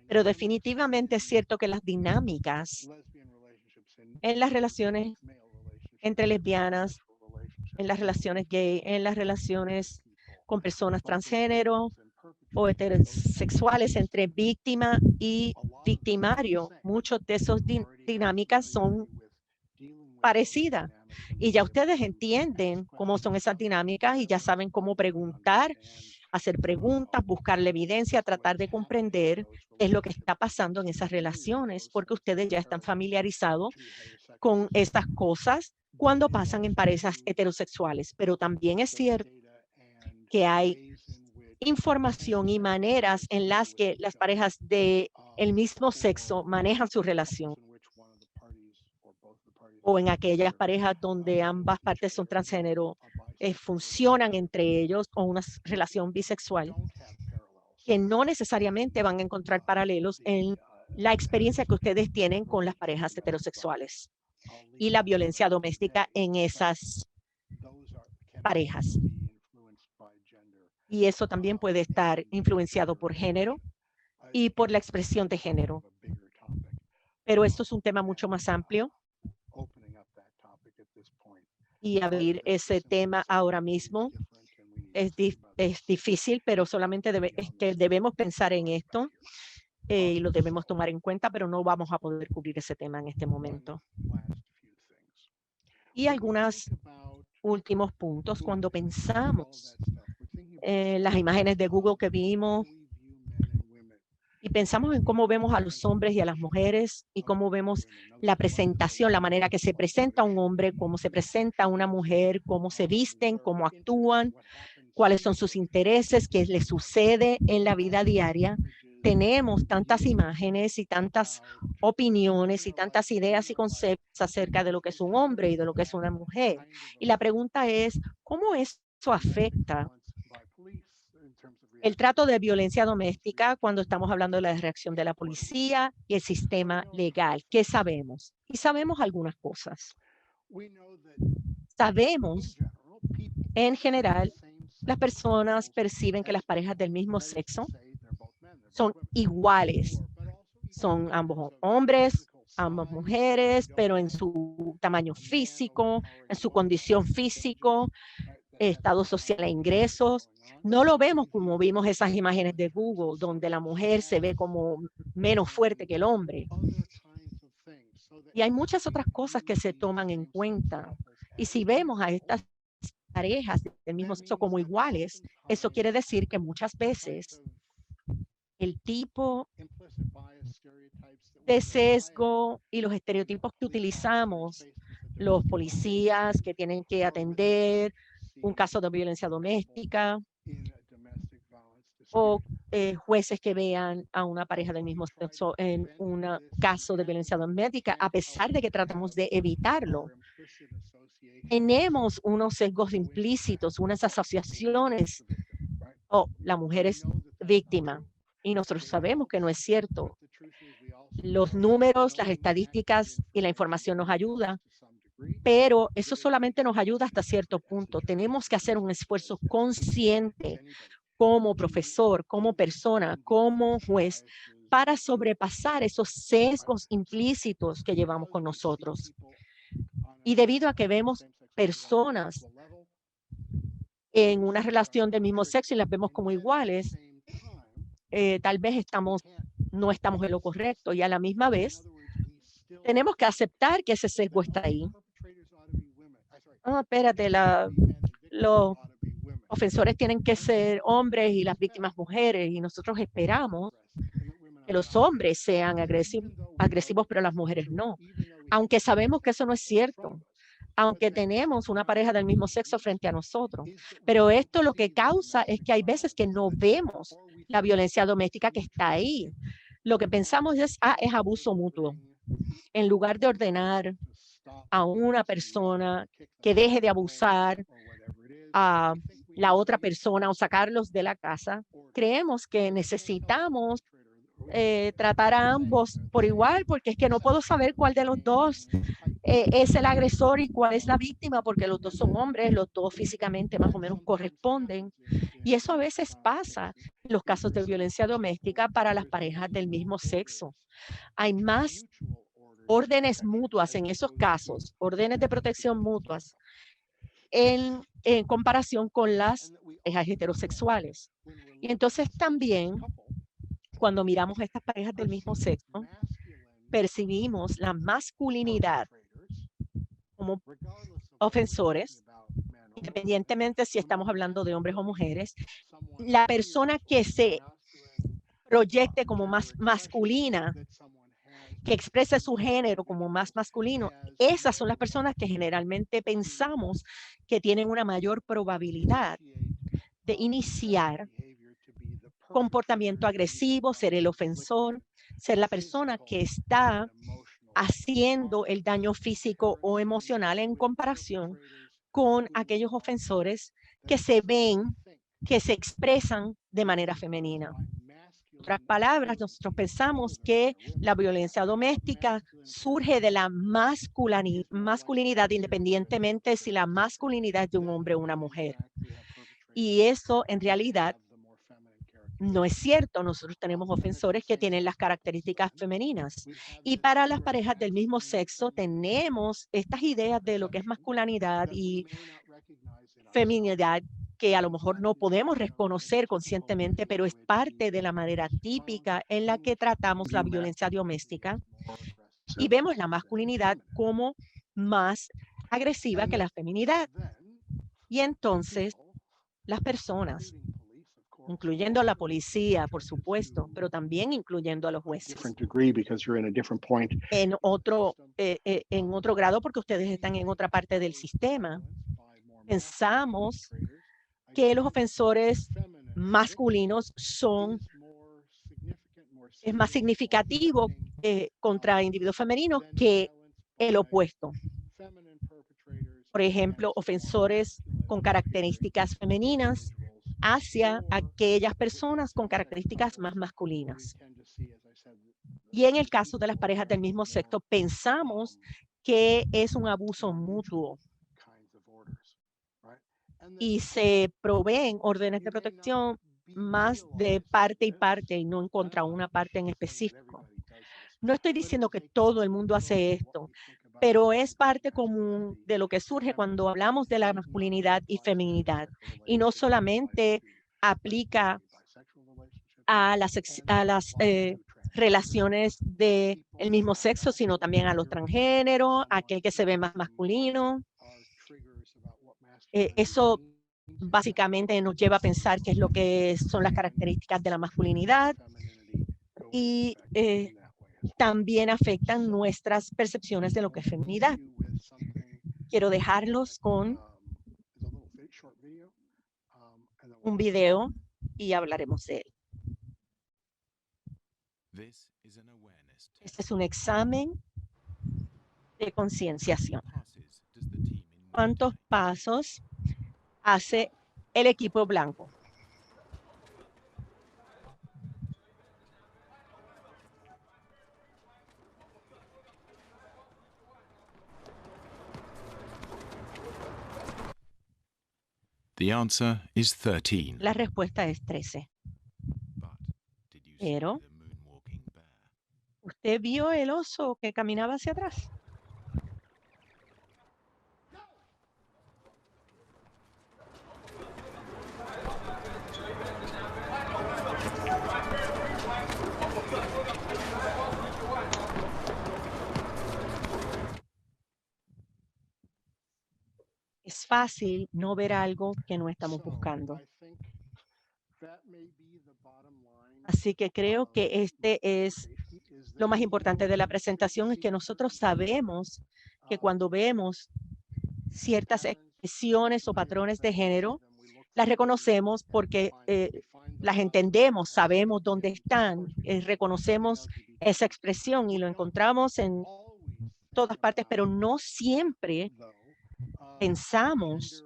Pero definitivamente es cierto que las dinámicas en las relaciones entre lesbianas, en las relaciones gay, en las relaciones con personas transgénero o heterosexuales entre víctima y victimario, muchas de esas dinámicas son parecidas. Y ya ustedes entienden cómo son esas dinámicas y ya saben cómo preguntar, hacer preguntas, buscar la evidencia, tratar de comprender qué es lo que está pasando en esas relaciones, porque ustedes ya están familiarizados con estas cosas cuando pasan en parejas heterosexuales. Pero también es cierto que hay información y maneras en las que las parejas del mismo sexo manejan su relación, o en aquellas parejas donde ambas partes son transgénero, funcionan entre ellos, o una relación bisexual, que no necesariamente van a encontrar paralelos en la experiencia que ustedes tienen con las parejas heterosexuales y la violencia doméstica en esas parejas. Y eso también puede estar influenciado por género y por la expresión de género. Pero esto es un tema mucho más amplio. Y abrir ese tema ahora mismo es difícil, pero solamente debemos pensar en esto y lo debemos tomar en cuenta, pero no vamos a poder cubrir ese tema en este momento. Y algunos últimos puntos cuando pensamos en las imágenes de Google que vimos y pensamos en cómo vemos a los hombres y a las mujeres y cómo vemos la presentación, la manera que se presenta un hombre, cómo se presenta una mujer, cómo se visten, cómo actúan, cuáles son sus intereses, qué les sucede en la vida diaria. Tenemos tantas imágenes y tantas opiniones y tantas ideas y conceptos acerca de lo que es un hombre y de lo que es una mujer. Y la pregunta es, ¿cómo eso afecta el trato de violencia doméstica cuando estamos hablando de la reacción de la policía y el sistema legal? ¿Qué sabemos? Y sabemos algunas cosas. Sabemos, en general, las personas perciben que las parejas del mismo sexo son iguales. Son ambos hombres, ambas mujeres, pero en su tamaño físico, en su condición físico, estado social e ingresos. No lo vemos como vimos esas imágenes de Google, donde la mujer se ve como menos fuerte que el hombre. Y hay muchas otras cosas que se toman en cuenta. Y si vemos a estas parejas del mismo sexo como iguales, eso quiere decir que muchas veces el tipo de sesgo y los estereotipos que utilizamos, los policías que tienen que atender un caso de violencia doméstica o jueces que vean a una pareja del mismo sexo en un caso de violencia doméstica, a pesar de que tratamos de evitarlo. Tenemos unos sesgos implícitos, unas asociaciones. La mujer es víctima. Y nosotros sabemos que no es cierto. Los números, las estadísticas y la información nos ayuda, pero eso solamente nos ayuda hasta cierto punto. Tenemos que hacer un esfuerzo consciente como profesor, como persona, como juez, para sobrepasar esos sesgos implícitos que llevamos con nosotros. Y debido a que vemos personas en una relación del mismo sexo y las vemos como iguales, tal vez no estamos en lo correcto, y a la misma vez tenemos que aceptar que ese sesgo está ahí. Espérate, los ofensores tienen que ser hombres y las víctimas mujeres, y nosotros esperamos que los hombres sean agresivos, pero las mujeres no. Aunque sabemos que eso no es cierto, aunque tenemos una pareja del mismo sexo frente a nosotros. Pero esto lo que causa es que hay veces que no vemos la violencia doméstica que está ahí. Lo que pensamos es abuso mutuo. En lugar de ordenar a una persona que deje de abusar a la otra persona o sacarlos de la casa, creemos que necesitamos tratar a ambos por igual, porque es que no puedo saber cuál de los dos es el agresor y cuál es la víctima, porque los dos son hombres, los dos físicamente más o menos corresponden. Y eso a veces pasa en los casos de violencia doméstica para las parejas del mismo sexo. Hay más órdenes mutuas en esos casos, órdenes de protección mutuas, en comparación con las parejas heterosexuales. Y entonces también, cuando miramos a estas parejas del mismo sexo, percibimos la masculinidad como ofensores, independientemente si estamos hablando de hombres o mujeres. La persona que se proyecte como más masculina, que exprese su género como más masculino, esas son las personas que generalmente pensamos que tienen una mayor probabilidad de iniciar comportamiento agresivo, ser el ofensor, ser la persona que está haciendo el daño físico o emocional en comparación con aquellos ofensores que se ven, que se expresan de manera femenina. En otras palabras, nosotros pensamos que la violencia doméstica surge de la masculinidad, independientemente si la masculinidad es de un hombre o una mujer. Y eso en realidad no es cierto. Nosotros tenemos ofensores que tienen las características femeninas. Y para las parejas del mismo sexo tenemos estas ideas de lo que es masculinidad y feminidad que a lo mejor no podemos reconocer conscientemente, pero es parte de la manera típica en la que tratamos la violencia doméstica. Y vemos la masculinidad como más agresiva que la feminidad. Y entonces las personas, incluyendo a la policía, por supuesto, pero también incluyendo a los jueces, en otro grado, porque ustedes están en otra parte del sistema, pensamos que los ofensores masculinos es más significativo contra individuos femeninos que el opuesto. Por ejemplo, ofensores con características femeninas hacia aquellas personas con características más masculinas. Y en el caso de las parejas del mismo sexo, pensamos que es un abuso mutuo y se proveen órdenes de protección más de parte y parte y no en contra una parte en específico. No estoy diciendo que todo el mundo hace esto, pero es parte común de lo que surge cuando hablamos de la masculinidad y feminidad. Y no solamente aplica a las relaciones de el mismo sexo, sino también a los transgéneros, aquel que se ve más masculino. Eso básicamente nos lleva a pensar qué es lo que son las características de la masculinidad y también afectan nuestras percepciones de lo que es feminidad. Quiero dejarlos con un video y hablaremos de él. Este es un examen de concienciación. ¿Cuántos pasos hace el equipo blanco? The answer is 13. La respuesta es 13. But did you Pero- see the moonwalking bear? ¿Usted vio el oso que caminaba hacia atrás? Es fácil no ver algo que no estamos buscando. Así que creo que este es lo más importante de la presentación, es que nosotros sabemos que cuando vemos ciertas expresiones o patrones de género, las reconocemos porque las entendemos, sabemos dónde están, reconocemos esa expresión y lo encontramos en todas partes, pero no siempre pensamos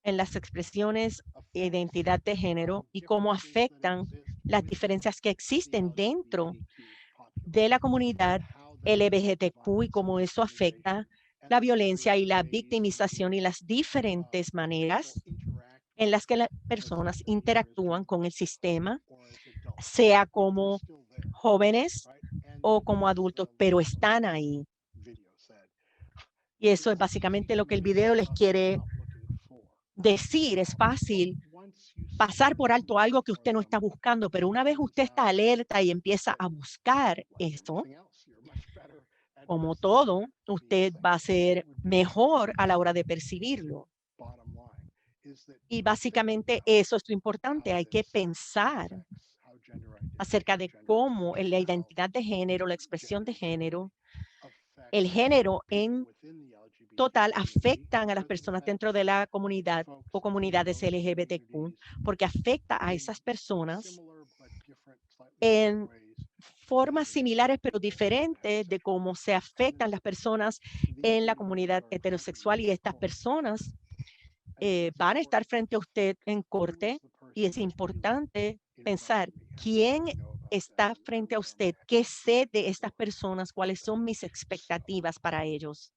en las expresiones de identidad de género y cómo afectan las diferencias que existen dentro de la comunidad LGBTQ y cómo eso afecta la violencia y la victimización y las diferentes maneras en las que las personas interactúan con el sistema, sea como jóvenes o como adultos, pero están ahí. Y eso es básicamente lo que el video les quiere decir. Es fácil pasar por alto algo que usted no está buscando, pero una vez usted está alerta y empieza a buscar esto, como todo, usted va a ser mejor a la hora de percibirlo. Y básicamente eso es lo importante. Hay que pensar acerca de cómo la identidad de género, la expresión de género, el género en total afectan a las personas dentro de la comunidad o comunidades LGBTQ, porque afecta a esas personas en formas similares pero diferentes de cómo se afectan las personas en la comunidad heterosexual, y estas personas van a estar frente a usted en corte y es importante pensar quién está frente a usted, qué sé de estas personas, cuáles son mis expectativas para ellos.